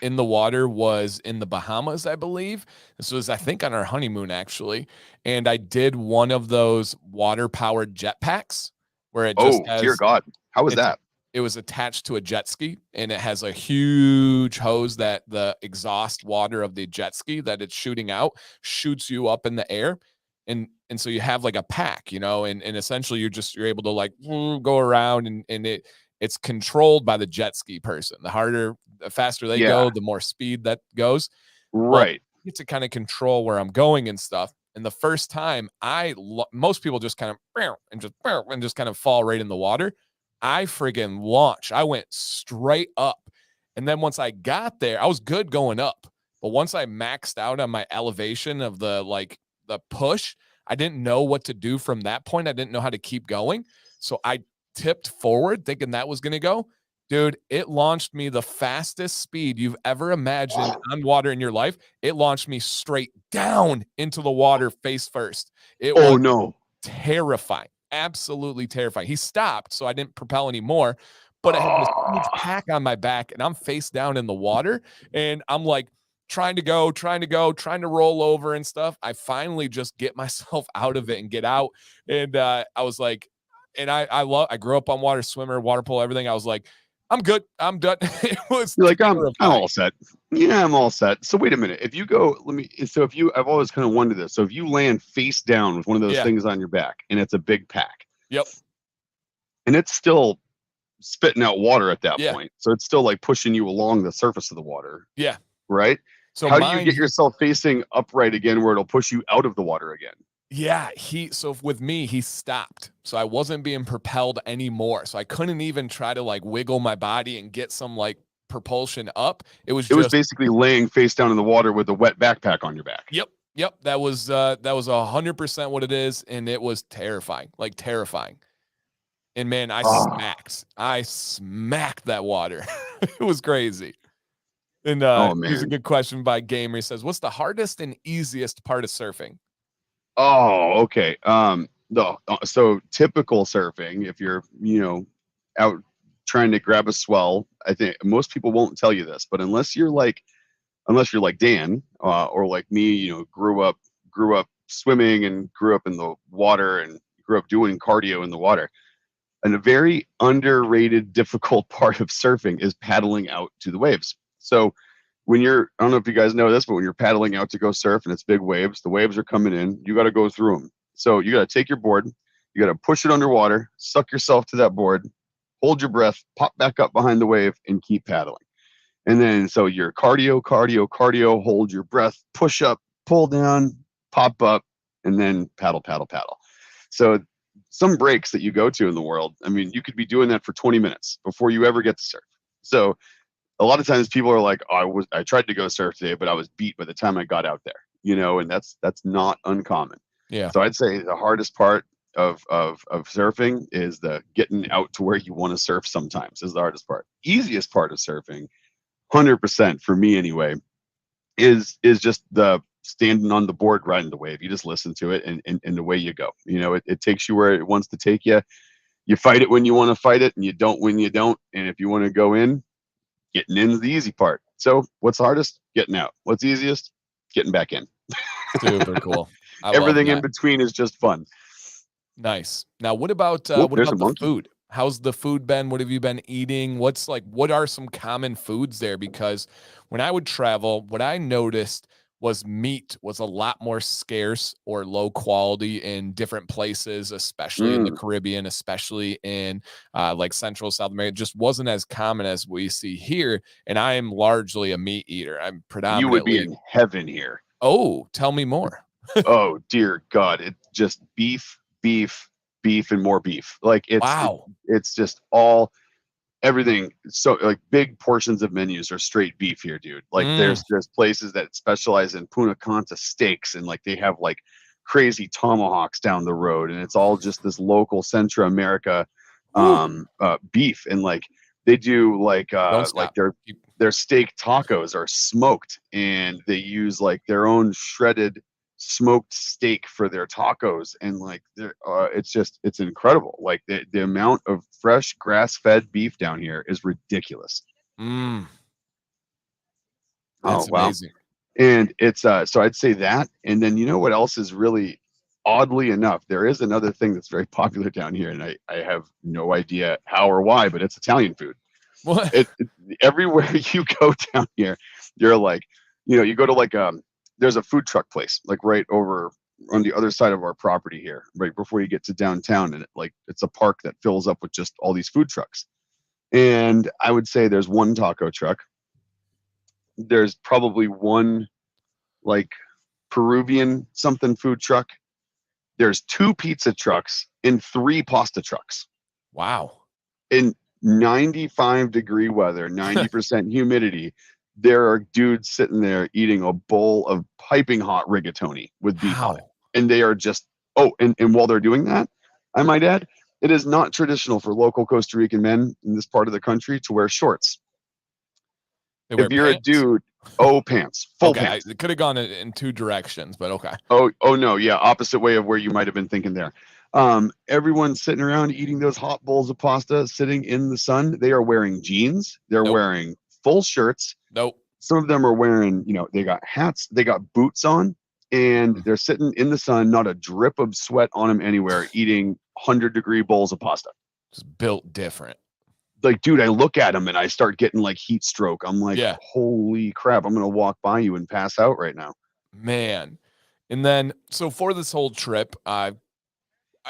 S1: in the water was in the Bahamas, I believe. This was, I think, on our honeymoon actually, and I did one of those water-powered jetpacks where it just has.
S2: Dear God, how was that?
S1: It was attached to a jet ski, and it has a huge hose that the exhaust water of the jet ski that it's shooting out shoots you up in the air. And so you have like a pack, and essentially you're able to like go around, and it's controlled by the jet ski person. The faster they
S2: Yeah.
S1: go, the more speed that goes. Well,
S2: Right.
S1: I get to kind of control where I'm going and stuff. And the first time most people just kind of and just kind of fall right in the water. I friggin' launched. I went straight up. And then once I got there, I was good going up. But once I maxed out on my elevation of the push, I didn't know what to do from that point. I didn't know how to keep going. So I tipped forward thinking that was going to go. Dude, it launched me the fastest speed you've ever imagined on water in your life. It launched me straight down into the water face first. It
S2: Oh
S1: was
S2: no.
S1: terrifying. Absolutely terrifying. He stopped, so I didn't propel anymore, but I had this huge
S2: Oh,
S1: pack on my back, and I'm face down in the water, and I'm like trying to go, trying to roll over and stuff. I finally just get myself out of it and get out. And I was like, and I grew up on water, swimmer, water polo, everything. I was like, I'm good. I'm done. It was
S2: you're like, I'm
S1: terrifying.
S2: all set. Yeah, I'm all set. So wait a minute. If you go, I've always kind of wondered this. So if you land face down with one of those
S1: Yeah.
S2: things on your back and it's a big pack
S1: Yep.
S2: and it's still spitting out water at that
S1: Yeah.
S2: point. So it's still like pushing you along the surface of the water,
S1: Yeah.
S2: right?
S1: So
S2: How do you
S1: mine,
S2: get yourself facing upright again where it'll push you out of the water again?
S1: yeah, so with me, he stopped. So I wasn't being propelled anymore. So I couldn't even try to like wiggle my body and get some like propulsion up. It was
S2: It was
S1: just,
S2: basically laying face down in the water with a wet backpack on your back.
S1: yep, yep. That was 100% what it is. And it was terrifying, like terrifying. And man,
S2: Oh,
S1: I smacked that water. It was crazy. And
S2: oh
S1: here's a
S2: man.
S1: good question by Gamer. He says, what's the hardest and easiest part of surfing?
S2: Oh, okay. So typical surfing, if you're, out trying to grab a swell, I think most people won't tell you this, but unless you're like Dan, or like me, grew up swimming and grew up in the water and grew up doing cardio in the water. And a very underrated, difficult part of surfing is paddling out to the waves. So I don't know if you guys know this, but when you're paddling out to go surf and it's big waves, the waves are coming in, you got to go through them. So you got to take your board, you got to push it underwater, suck yourself to that board, hold your breath, pop back up behind the wave, and keep paddling. And then so your cardio, hold your breath, push up, pull down, pop up, and then paddle, paddle, paddle. So some breaks that you go to in the world, I mean, you could be doing that for 20 minutes before you ever get to surf. So a lot of times people are like, oh, I tried to go surf today, but I was beat by the time I got out there, and that's not uncommon.
S1: Yeah.
S2: So I'd say the hardest part of surfing is the getting out to where you want to surf sometimes is the hardest part. Easiest part of surfing, 100% for me anyway, is just the standing on the board riding the wave. You just listen to it and away you go. It takes you where it wants to take you. You fight it when you want to fight it, and you don't when you don't. And if you want to go in, getting in is the easy part. So what's hardest? Getting out. What's easiest? Getting back in.
S1: Super cool. I love
S2: Everything in
S1: that.
S2: between is just fun.
S1: Nice. Now, what about
S2: There's a
S1: the
S2: monkey.
S1: food? How's the food been? What have you been eating? What are some common foods there? Because when I would travel, what I noticed was meat was a lot more scarce or low quality in different places, especially in the
S2: Mm,
S1: Caribbean, especially in like Central South America. It just wasn't as common as we see here. And I am largely a meat eater. I'm
S2: you would be
S1: predominantly.
S2: in heaven here.
S1: Oh, tell me more.
S2: Oh dear God. It's just beef, beef, beef, and more beef. Like
S1: Wow.
S2: it's just all everything. So like big portions of menus are straight beef here, dude. Like
S1: Mm.
S2: there's places that specialize in Punta Cana steaks, and like they have like crazy tomahawks down the road, and it's all just this local Central America
S1: Woo.
S2: beef. And like they do
S1: Don't
S2: like
S1: stop. Keep-
S2: their steak tacos are smoked, and they use like their own shredded smoked steak for their tacos. And like it's incredible. Like the amount of fresh grass-fed beef down here is ridiculous.
S1: Mm.
S2: Oh
S1: That's
S2: wow.
S1: amazing.
S2: And it's so I'd say that. And then you know what else is really, oddly enough, there is another thing that's very popular down here, and I have no idea how or why, but it's Italian food.
S1: What?
S2: it Everywhere you go down here, you're like, you go to like there's a food truck place like right over on the other side of our property here, right before you get to downtown, and it's a park that fills up with just all these food trucks. And I would say there's one taco truck. There's probably one like Peruvian something food truck. There's 2 pizza trucks and 3 pasta trucks.
S1: Wow.
S2: In 95-degree weather, 90% humidity, there are dudes sitting there eating a bowl of piping hot rigatoni with beef on it. And they are just, and while they're doing that, I might add, it is not traditional for local Costa Rican men in this part of the country to wear shorts. If you're pants? A dude, pants, full pants.
S1: It could have gone in 2 directions, but okay.
S2: Oh no, yeah, opposite way of where you might have been thinking there. Everyone's sitting around eating those hot bowls of pasta, sitting in the sun. They are wearing jeans. They're wearing full shirts.
S1: Nope.
S2: Some of them are wearing, they got hats, they got boots on, and they're sitting in the sun, not a drip of sweat on them anywhere, eating 100-degree bowls of pasta.
S1: Just built different.
S2: Like, dude, I look at them and I start getting like heat stroke. I'm like, holy crap, I'm going to walk by you and pass out right now.
S1: Man. And then, so for this whole trip,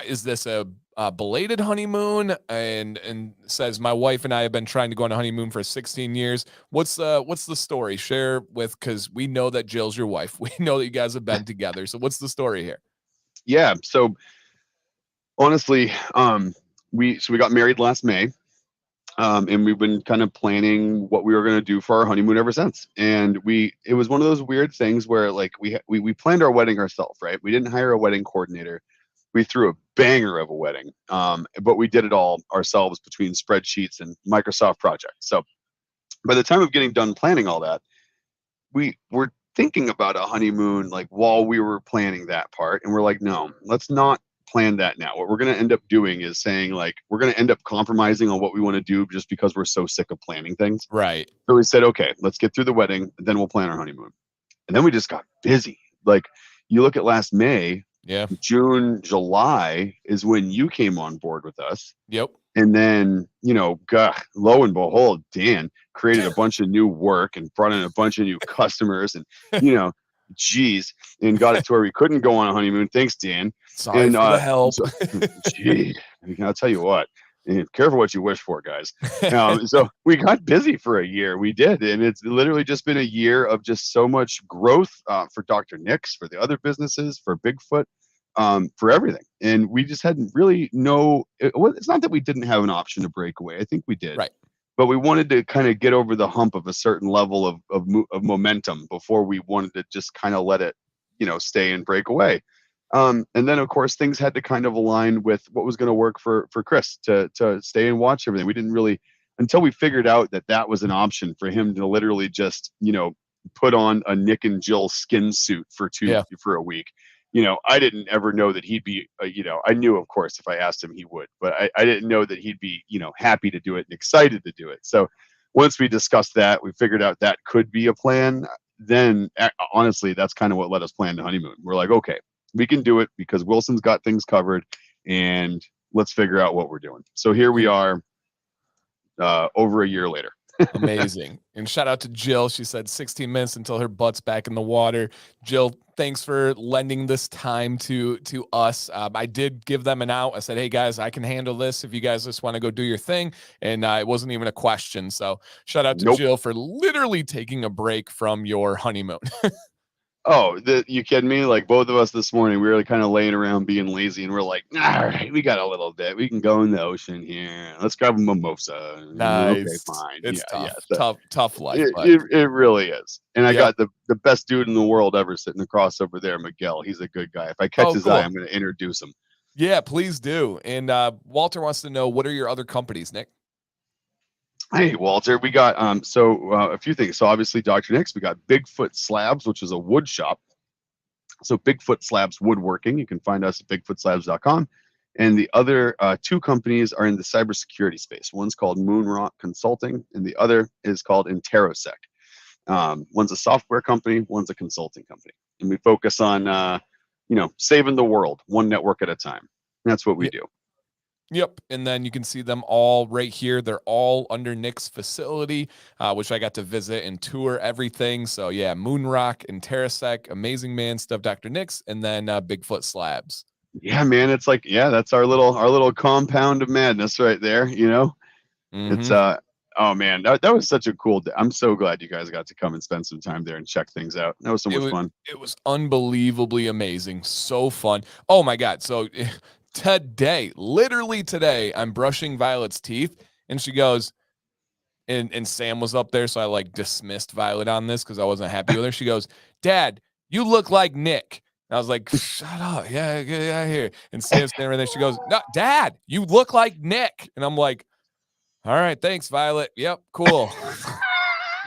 S1: is this a belated honeymoon? And says, my wife and I have been trying to go on a honeymoon for 16 years. What's the story? Share with, because we know that Jill's your wife. We know that you guys have been together. So what's the story here?
S2: Yeah. So honestly, we got married last May. And we've been kind of planning what we were going to do for our honeymoon ever since. And it was one of those weird things where like we planned our wedding ourselves, right? We didn't hire a wedding coordinator. We threw a banger of a wedding, but we did it all ourselves between spreadsheets and Microsoft projects. So by the time of getting done planning all that, we were thinking about a honeymoon like while we were planning that part. And we're like, no, let's not plan that now. What we're going to end up doing is saying like we're going to end up compromising on what we want to do just because we're so sick of planning things.
S1: Right.
S2: So we said, okay, let's get through the wedding, and then we'll plan our honeymoon. And then we just got busy. Like you look at last May, June, July is when you came on board with us.
S1: Yep.
S2: And then, lo and behold, Dan created a bunch of new work and brought in a bunch of new customers and, and got it to where we couldn't go on a honeymoon. Thanks, Dan.
S1: Sorry for the help.
S2: I'll tell you what, careful what you wish for, guys. So we got busy for a year. We did. And it's literally just been a year of just so much growth for Dr. Nick's, for the other businesses, for Bigfoot, for everything. And we just hadn't really it's not that we didn't have an option to break away. I think we did.
S1: Right.
S2: But we wanted to kind of get over the hump of a certain level of momentum before we wanted to just kind of let it, stay and break away. And then of course things had to kind of align with what was going to work for Chris to stay and watch everything. We didn't really, until we figured out that was an option for him to literally just, put on a Nick and Jill skin suit for a week. I didn't ever know that he'd be, I knew, of course, if I asked him, he would, but I didn't know that he'd be, happy to do it and excited to do it. So once we discussed that, we figured out that could be a plan. Then honestly, that's kind of what let us plan the honeymoon. We're like, okay, we can do it because Wilson's got things covered, and let's figure out what we're doing. So here we are over a year later.
S1: Amazing. And shout out to Jill. She said 16 minutes until her butt's back in the water. Jill, thanks for lending this time to us. I did give them an out. I said, hey guys, I can handle this if you guys just want to go do your thing. And it wasn't even a question. So shout out to Jill for literally taking a break from your honeymoon.
S2: Oh, you kidding me? Like both of us this morning, we were kind of laying around being lazy, and we're like, all right, we got a little bit. We can go in the ocean here. Let's grab a mimosa.
S1: Nice.
S2: Okay, fine.
S1: It's tough life.
S2: It really is. And I got the best dude in the world ever sitting across over there, Miguel. He's a good guy. If I catch his eye, I'm going to introduce him.
S1: Yeah, please do. And Walter wants to know, what are your other companies, Nick?
S2: Hey, Walter, we got a few things. So obviously Dr. Nick's, we got Bigfoot Slabs, which is a wood shop. So Bigfoot Slabs Woodworking, you can find us at bigfootslabs.com. And the other 2 companies are in the cybersecurity space. One's called Moonrock Consulting, and the other is called Interosec. One's a software company, one's a consulting company. And we focus on, saving the world one network at a time. That's what we do.
S1: Yep. And then you can see them all right here. They're all under Nick's facility, which I got to visit and tour everything. So yeah, Moonrock and Terrasec, Amazing Man Stuff, Dr. Nick's, and then Bigfoot Slabs.
S2: Yeah, man, it's like, yeah, that's our little compound of madness right there, you know. It's
S1: Mm-hmm.
S2: oh man, that was such a cool day. I'm so glad you guys got to come and spend some time there and check things out. That was so much fun.
S1: It was unbelievably amazing. So fun. Oh my God. So today, literally today, I'm brushing Violet's teeth and she goes, and Sam was up there, so I like dismissed Violet on this because I wasn't happy with her. She goes, "Dad, you look like Nick." And I was like, "Shut up, yeah, get out of here." And Sam's standing right there. She goes, "No, Dad, you look like Nick." And I'm like, "All right, thanks, Violet. Yep, cool."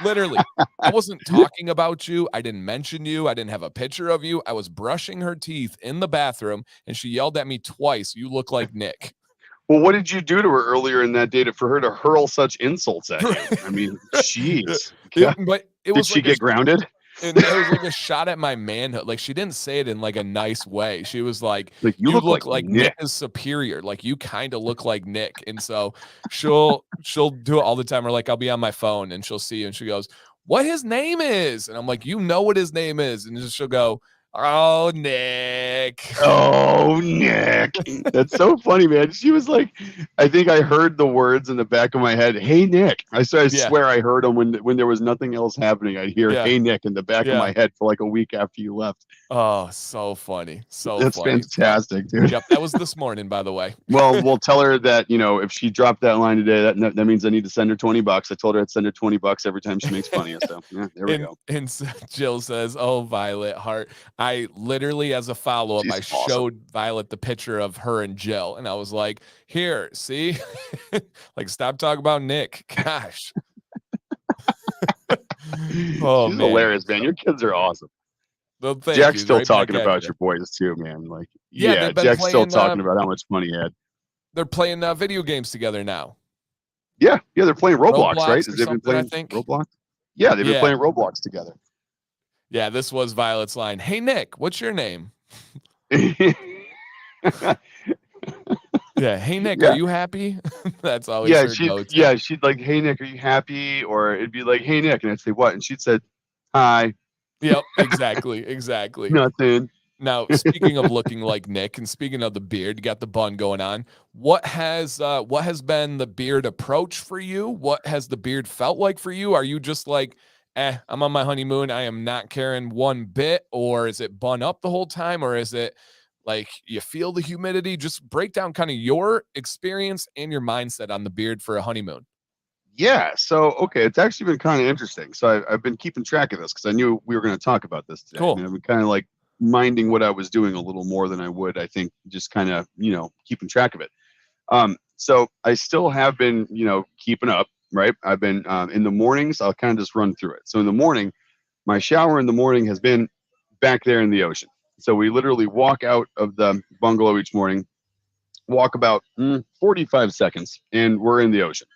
S1: Literally, I wasn't talking about you. I didn't mention you. I didn't have a picture of you. I was brushing her teeth in the bathroom, and she yelled at me twice, "You look like Nick."
S2: Well, what did you do to her earlier in that day for her to hurl such insults at you? I mean, jeez.
S1: But it
S2: Did
S1: was
S2: she
S1: like a
S2: get grounded?
S1: And it was like a shot at my manhood. Like, she didn't say it in, like, a nice way. She was like,
S2: Like, you
S1: "You
S2: look like
S1: look like Nick
S2: Nick.
S1: is superior. Like, you kinda look like Nick." And so she'll do it all the time, or, like, I'll be on my phone, and she'll see, and she goes, "What his name is?" And I'm like, "You know what his name is." And she'll go, "Oh, Nick."
S2: Oh, Nick. That's so funny, man. She was like, I think I heard the words in the back of my head, "Hey, Nick." I
S1: Yeah,
S2: swear I heard them when there was nothing else happening. I'd hear,
S1: yeah,
S2: "Hey, Nick," in the back of
S1: yeah.
S2: my head for like a week after you left.
S1: Oh, so funny, so
S2: That's
S1: funny. But,
S2: fantastic, dude.
S1: yep, that was this morning, by the way.
S2: Well, we'll tell her that, if she dropped that line today, that means I need to send her $20. I told her I'd send her $20 every time she makes fun of you. So yeah, there we go.
S1: And Jill says, "Oh, Violet Heart." I literally, as a follow up, I
S2: She's awesome.
S1: showed Violet the picture of her and Jill, and I was like, "Here, see, like, stop talking about Nick." Gosh. Oh
S2: She's
S1: man.
S2: hilarious, man. Your kids are awesome.
S1: Well, thank
S2: Jack's
S1: you.
S2: still
S1: Right back
S2: talking
S1: at
S2: about
S1: you.
S2: your boys too, man. Like,
S1: Yeah,
S2: yeah, Jack's still talking about how much fun he had.
S1: they're playing video games together now.
S2: Yeah, yeah, they're playing Roblox, right?
S1: Roblox or
S2: Has they been
S1: something, I
S2: playing
S1: think.
S2: Roblox? Yeah, they've been
S1: Yeah,
S2: playing Roblox together.
S1: yeah. This was Violet's line. "Hey Nick, what's your name?" Yeah. "Hey Nick, are
S2: Yeah,
S1: you happy?" That's always her go-to.
S2: she'd like, "Hey Nick, are you happy?" Or it'd be like, "Hey Nick," and I'd say, "What?" And she'd said, "Hi,
S1: Yep, exactly, exactly.
S2: nothing."
S1: Now, speaking of looking like Nick, and speaking of the beard, you got the bun going on. What has been the beard approach for you? What has the beard felt like for you? Are you just like, I'm on my honeymoon, I am not caring one bit, or is it bun up the whole time, or is it like you feel the humidity? Just break down kind of your experience and your mindset on the beard for a honeymoon.
S2: Yeah, so okay, it's actually been kind of interesting. So I've been keeping track of this because I knew we were going to talk about this today, and
S1: Cool.
S2: I've been kind of like minding what I was doing a little more than I would, I think, just kind of keeping track of it. So I still have been keeping up, right? I've been in the mornings. I'll kind of just run through it. So in the morning, my shower in the morning has been back there in the ocean. So we literally walk out of the bungalow each morning, walk about 45 seconds, and we're in the ocean.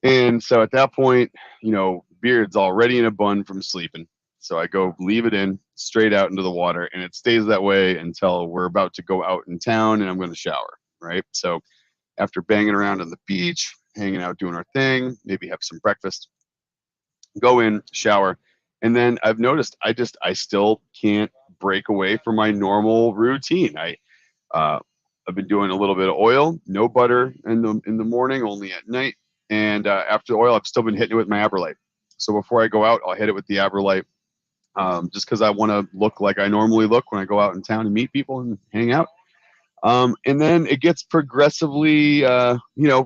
S2: And so at that point, beard's already in a bun from sleeping. So I go leave it in straight out into the water, and it stays that way until we're about to go out in town and I'm going to shower. Right. So after banging around on the beach, hanging out, doing our thing, maybe have some breakfast, go in, shower. And then I've noticed I still can't break away from my normal routine. Uh, I've been doing a little bit of oil, no butter in the morning, only at night. And after the oil, I've still been hitting it with my Aberlite. So before I go out, I'll hit it with the Aberlite, just because I want to look like I normally look when I go out in town and meet people and hang out. And then it gets progressively,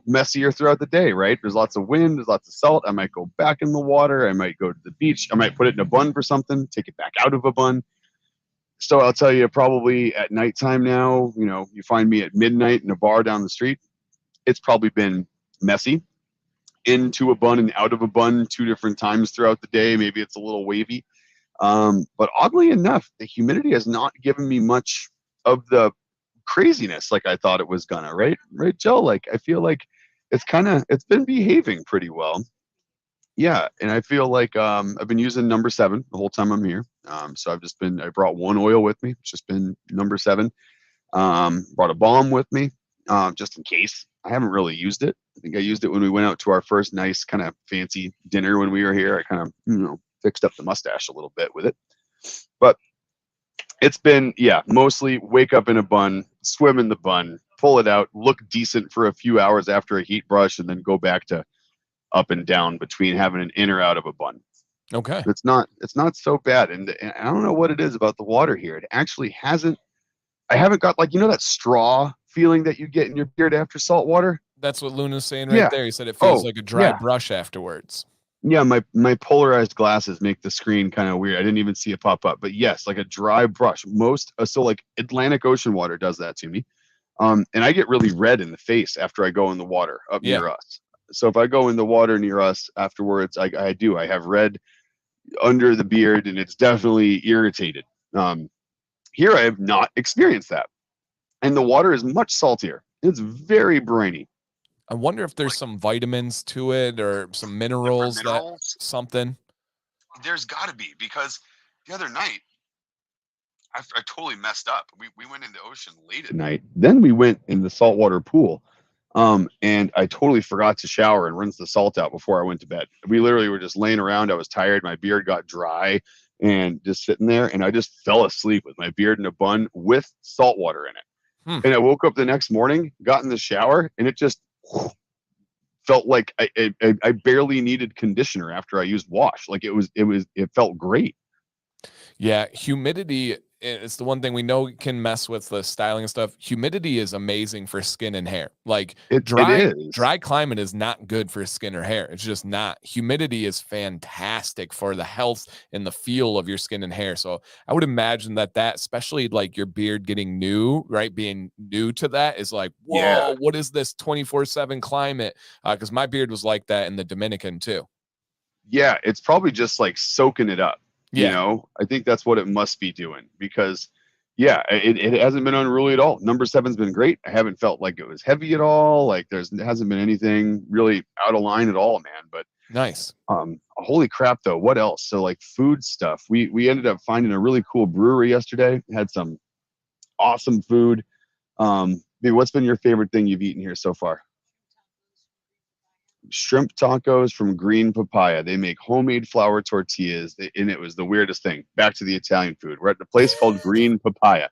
S2: messier throughout the day, right? There's lots of wind, there's lots of salt. I might go back in the water. I might go to the beach. I might put it in a bun for something, take it back out of a bun. So I'll tell you, probably at nighttime now, you find me at midnight in a bar down the street. It's probably been messy, into a bun and out of a bun 2 different times throughout the day. Maybe it's a little wavy. But oddly enough, the humidity has not given me much of the craziness like I thought it was gonna, right? Right, Joe? Like I feel like it's been behaving pretty well. Yeah, and I feel like I've been using number 7 the whole time I'm here. So I brought one oil with me. It's just been number 7. Brought a balm with me. just in case. I haven't really used it. I think I used it when we went out to our first nice kind of fancy dinner when we were here. I kind of, fixed up the mustache a little bit with it. But it's been, mostly wake up in a bun, swim in the bun, pull it out, look decent for a few hours after a heat brush, and then go back to up and down between having an in or out of a bun.
S1: Okay.
S2: It's not so bad. And I don't know what it is about the water here. It actually hasn't, I haven't got like, that straw feeling that you get in your beard after salt water.
S1: That's what Luna's saying right
S2: Yeah.
S1: there. He said it feels like a dry
S2: yeah.
S1: brush afterwards.
S2: Yeah, my polarized glasses make the screen kind of weird. I didn't even see it pop up, but yes, like a dry brush. So like Atlantic Ocean water does that to me. And I get really red in the face after I go in the water up near us. So if I go in the water near us afterwards, I have red under the beard, and it's definitely irritated. Here I have not experienced that, and the water is much saltier. It's very briny.
S1: I wonder if there's some vitamins to it or some minerals. Something.
S2: There's got to be, because the other night I totally messed up. We went in the ocean late at night. Then we went in the saltwater pool. And I totally forgot to shower and rinse the salt out before I went to bed. We literally were just laying around. I was tired. My beard got dry and just sitting there. And I just fell asleep with my beard in a bun with salt water in it. And I woke up the next morning, got in the shower, and it just felt like I barely needed conditioner after I used wash. Like it felt great.
S1: Yeah, humidity, it's the one thing we know can mess with the styling and stuff. Humidity is amazing for skin and hair. Like dry climate is not good for skin or hair. It's just not. Humidity is fantastic for the health and the feel of your skin and hair. So I would imagine that especially like your beard getting new, right? Being new to that is like, whoa, what is this 24/7 climate? Because my beard was like that in the Dominican too.
S2: Yeah, it's probably just like soaking it up. I think that's what it must be doing, because it hasn't been unruly at all. Number 7's been great. I haven't felt like it was heavy at all. Like there hasn't been anything really out of line at all, man. But
S1: nice.
S2: Holy crap though. What else? So like food stuff. We ended up finding a really cool brewery yesterday. Had some awesome food. What's been your favorite thing you've eaten here so far? Shrimp tacos from Green Papaya. They make homemade flour tortillas, and it was the weirdest thing. Back to the Italian food. We're at the place called Green Papaya,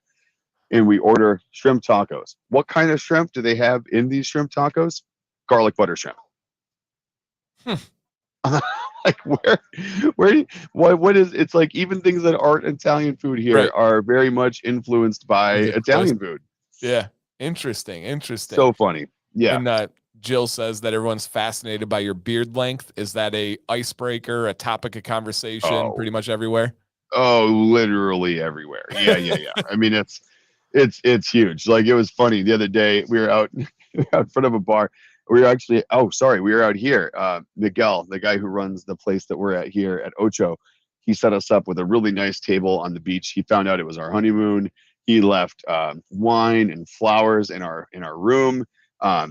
S2: and we order shrimp tacos. What kind of shrimp do they have in these shrimp tacos? Garlic butter shrimp. Like what is, it's like even things that aren't Italian food here are very much influenced by Italian food.
S1: Yeah. Interesting.
S2: So funny. Yeah.
S1: And Jill says that everyone's fascinated by your beard length. Is that a icebreaker, a topic of conversation pretty much everywhere?
S2: Oh, literally everywhere. Yeah. I mean, it's huge. Like it was funny. The other day we were out in front of a bar. We were actually, we were out here. Miguel, the guy who runs the place that we're at here at Ocho, he set us up with a really nice table on the beach. He found out it was our honeymoon. He left wine and flowers in our room.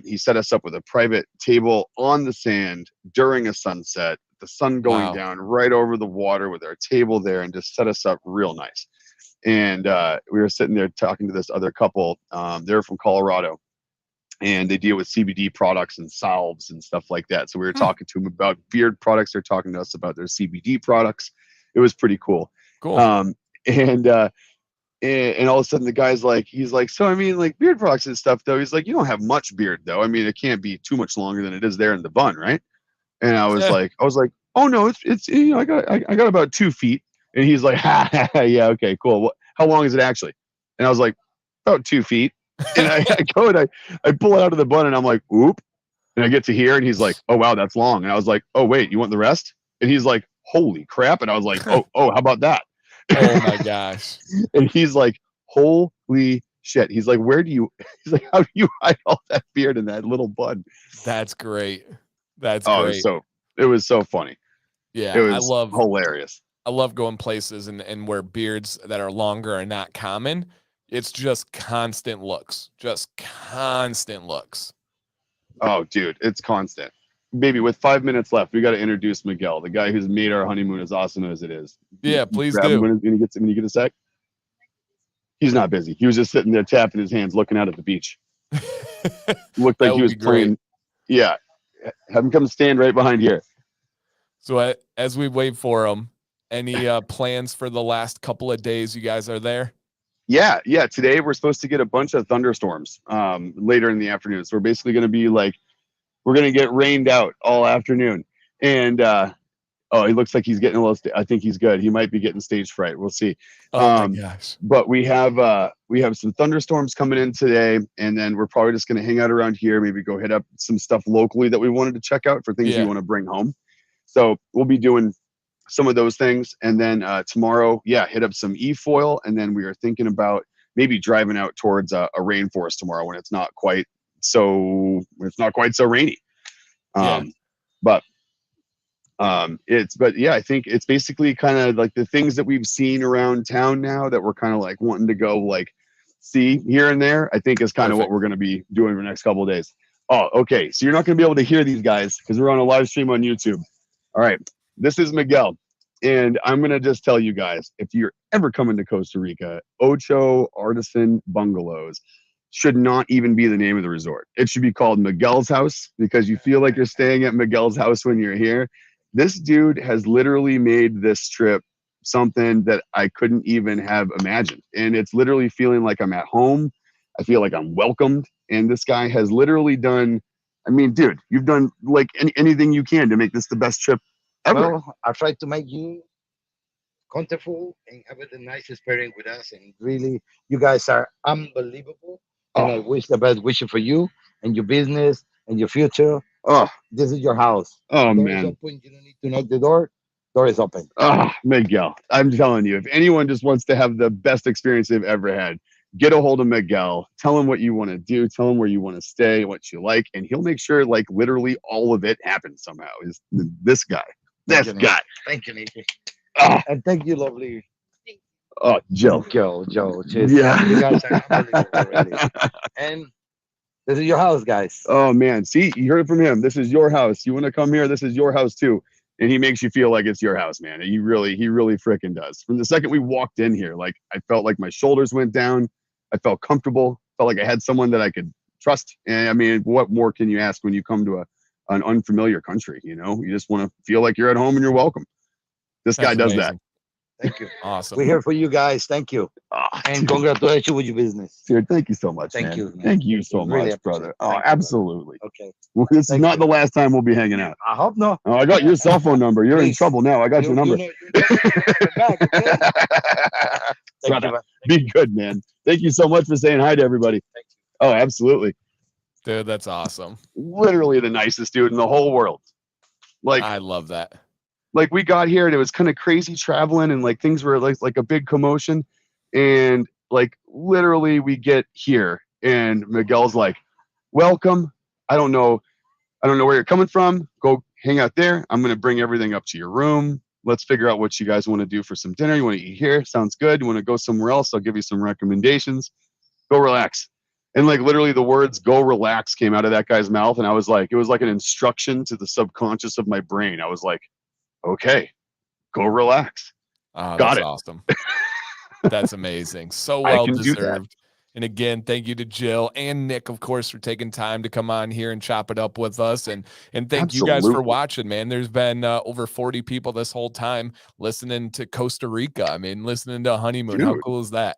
S2: He set us up with a private table on the sand during a sunset, the sun going down right over the water with our table there, and just set us up real nice. And we were sitting there talking to this other couple. They're from Colorado, and they deal with CBD products and salves and stuff like that. So we were talking to them about beard products. They're talking to us about their CBD products. It was pretty cool. And all of a sudden the guy's like, he's like, so I mean, like beard products and stuff though. He's like, you don't have much beard though. I mean, it can't be too much longer than it is there in the bun, right? And I was like, oh no, it's I got about 2 feet. And he's like, yeah, okay, cool. How long is it actually? And I was like, about 2 feet. And I go and I pull it out of the bun, and I'm like, oop. And I get to here, and he's like, oh wow, that's long. And I was like, oh wait, you want the rest? And he's like, holy crap. And I was like, oh, how about that?
S1: Oh my gosh.
S2: And he's like, holy shit. He's like, he's like, how do you hide all that beard in that little bun?
S1: That's great. That's great.
S2: It was so funny.
S1: Yeah.
S2: It was hilarious.
S1: I love going places and where beards that are longer are not common. It's just constant looks.
S2: Oh, dude, it's constant. Baby, with 5 minutes left, we got to introduce Miguel, the guy who's made our honeymoon as awesome as it is.
S1: Yeah, please do.
S2: When you get a sec. He's not busy. He was just sitting there tapping his hands, looking out at the beach. Looked like
S1: That
S2: he
S1: would
S2: was
S1: be great.
S2: playing. Yeah, have him come stand right behind here.
S1: So as we wait for him, any plans for the last couple of days you guys are there?
S2: Yeah, yeah. Today we're supposed to get a bunch of thunderstorms later in the afternoon. So we're basically going to be like, we're going to get rained out all afternoon. And oh, he looks like he's getting a little. I think he's good. He might be getting stage fright. We'll see.
S1: Oh my gosh.
S2: But we have some thunderstorms coming in today, and then we're probably just going to hang out around here. Maybe go hit up some stuff locally that we wanted to check out for things we
S1: Yeah.
S2: want to bring home. So we'll be doing some of those things, and then tomorrow, yeah, hit up some e-foil, and then we are thinking about maybe driving out towards a rainforest tomorrow when it's not quite so rainy.
S1: Yeah.
S2: But but yeah, I think it's basically kind of like the things that we've seen around town now that we're kind of like wanting to go like see here and there. I think is kind of what
S1: Perfect.
S2: we're going to be doing for the next couple of days. Oh, okay. So you're not going to be able to hear these guys because we're on a live stream on YouTube. All right, this is Miguel, and I'm going to just tell you guys, if you're ever coming to Costa Rica, Ocho Artisan Bungalows should not even be the name of the resort. It should be called Miguel's House because you feel like you're staying at Miguel's house when you're here. This dude has literally made this trip something that I couldn't even have imagined. And it's literally feeling like I'm at home. I feel like I'm welcomed. And this guy has literally done, I mean, dude, you've done like anything you can to make this the best trip ever.
S3: Well, I try to make you comfortable and have a nice experience with us. And really, you guys are unbelievable. And I
S2: Oh,
S3: wish the best wishes for you and your business and your future.
S2: oh,
S3: This is your house.
S2: oh,
S3: Door is
S2: man.
S3: open. You don't need to knock the door. Door is open.
S2: Oh, Miguel. I'm telling you, if anyone just wants to have the best experience they've ever had, get a hold of Miguel. Tell him what you want to do. Tell him where you want to stay, what you like, and he'll make sure like literally all of it happens somehow. Is this guy?
S3: Thank
S2: This
S3: you, Nick.
S2: guy.
S3: Thank you, Nick.
S2: Oh,
S3: And thank you, lovely
S2: oh, Jill.
S3: Joe. You
S2: Yeah.
S3: guys are unbelievable already. And this is your house, guys.
S2: Oh man, see, you heard it from him. This is your house. You want to come here? This is your house too. And he makes you feel like it's your house, man. He really freaking does. From the second we walked in here, like I felt like my shoulders went down. I felt comfortable. Felt like I had someone that I could trust. And I mean, what more can you ask when you come to an unfamiliar country? You know, you just want to feel like you're at home and you're welcome. This guy does that.
S3: Thank you.
S1: Awesome.
S3: We're here for you guys. Thank you.
S2: Oh,
S3: And congratulations with your business.
S2: dude, thank you so much.
S3: Thank
S2: man.
S3: you, man.
S2: Thank you so
S3: Really
S2: much,
S3: appreciate
S2: brother.
S3: it.
S2: Oh,
S3: Thank you, brother.
S2: absolutely.
S3: Okay.
S2: Well, this is
S3: Thank
S2: not
S3: you.
S2: the last time we'll be hanging out.
S3: I hope not.
S2: Oh, I got your cell phone number. You're in
S3: Please.
S2: trouble now. I got your number.
S3: You know, back, okay? Thank
S2: Brother,
S3: you, man.
S2: be good, man. Thank you so much for saying hi to everybody.
S3: Thank you.
S2: Oh, absolutely.
S1: Dude, that's awesome.
S2: Literally the nicest dude in the whole world. Like,
S1: I love that.
S2: like we got here and it was kind of crazy traveling and like things were like a big commotion. And like literally we get here and Miguel's like, welcome. I don't know where you're coming from. Go hang out there. I'm going to bring everything up to your room. Let's figure out what you guys want to do for some dinner. You want to eat here? Sounds good. You want to go somewhere else? I'll give you some recommendations. Go relax. And like literally the words "go relax" came out of that guy's mouth. And I was like, it was like an instruction to the subconscious of my brain. I was like, okay, go relax.
S1: Oh,
S2: Got
S1: that's
S2: it.
S1: awesome. That's amazing. So
S2: I
S1: well
S2: can do that.
S1: deserved. And again, thank you to Jill and Nick, of course, for taking time to come on here and chop it up with us. And thank you guys for
S2: Absolutely.
S1: watching, man. There's been over 40 people this whole time listening to Costa Rica. I mean, listening to Honeymoon. How
S2: Dude.
S1: cool is that?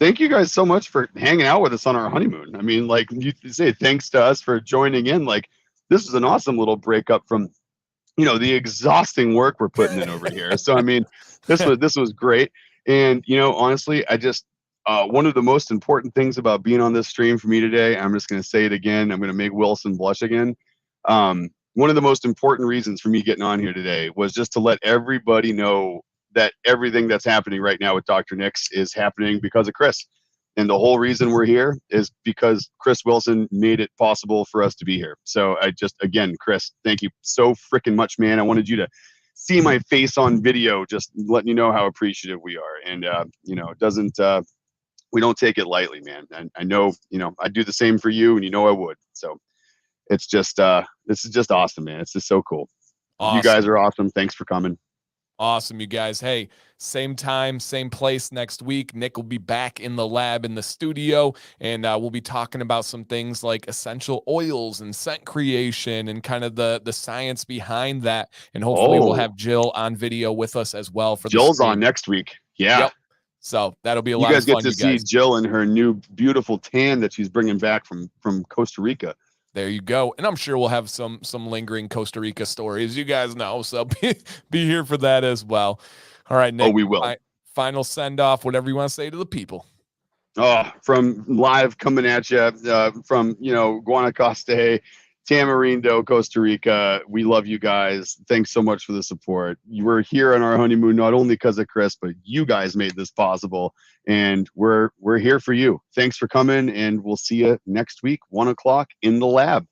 S2: Thank you guys so much for hanging out with us on our honeymoon. I mean, like you say, thanks to us for joining in. Like this is an awesome little breakup from, you know, the exhausting work we're putting in over here. So I mean, this was great. And you know, honestly, I just one of the most important things about being on this stream for me today, I'm just going to say it again. I'm going to make Wilson blush again. One of the most important reasons for me getting on here today was just to let everybody know that everything that's happening right now with Dr. Nix is happening because of Chris. And the whole reason we're here is because Chris Wilson made it possible for us to be here. So I just, again, Chris, thank you so freaking much, man. I wanted you to see my face on video, just letting you know how appreciative we are. And, you know, it doesn't, we don't take it lightly, man. And I know, you know, I'd do the same for you and you know I would. So it's just, this is just awesome, man. It's just so cool.
S1: Awesome.
S2: You guys are awesome. Thanks for coming.
S1: Awesome, you guys. Hey, same time, same place next week. Nick will be back in the lab in the studio, and we'll be talking about some things like essential oils and scent creation and kind of the science behind that. And hopefully we'll have Jill on video with us as well for the
S2: Jill's
S1: stream.
S2: on next week. Yeah.
S1: Yep. So that'll be a
S2: You
S1: lot
S2: guys
S1: of fun,
S2: get to
S1: you
S2: see
S1: guys.
S2: Jill and her new beautiful tan that she's bringing back from Costa Rica.
S1: There you go. And I'm sure we'll have some lingering Costa Rica stories, you guys know. So be here for that as well. All right, Nick.
S2: Oh, we will.
S1: Final send off, whatever you want to say to the people.
S2: Oh, from live coming at you from, Guanacaste, Tamarindo, Costa Rica. We love you guys. Thanks so much for the support. You were here on our honeymoon, not only because of Chris, but you guys made this possible. And we're here for you. Thanks for coming, and we'll see you next week, 1 o'clock in the lab.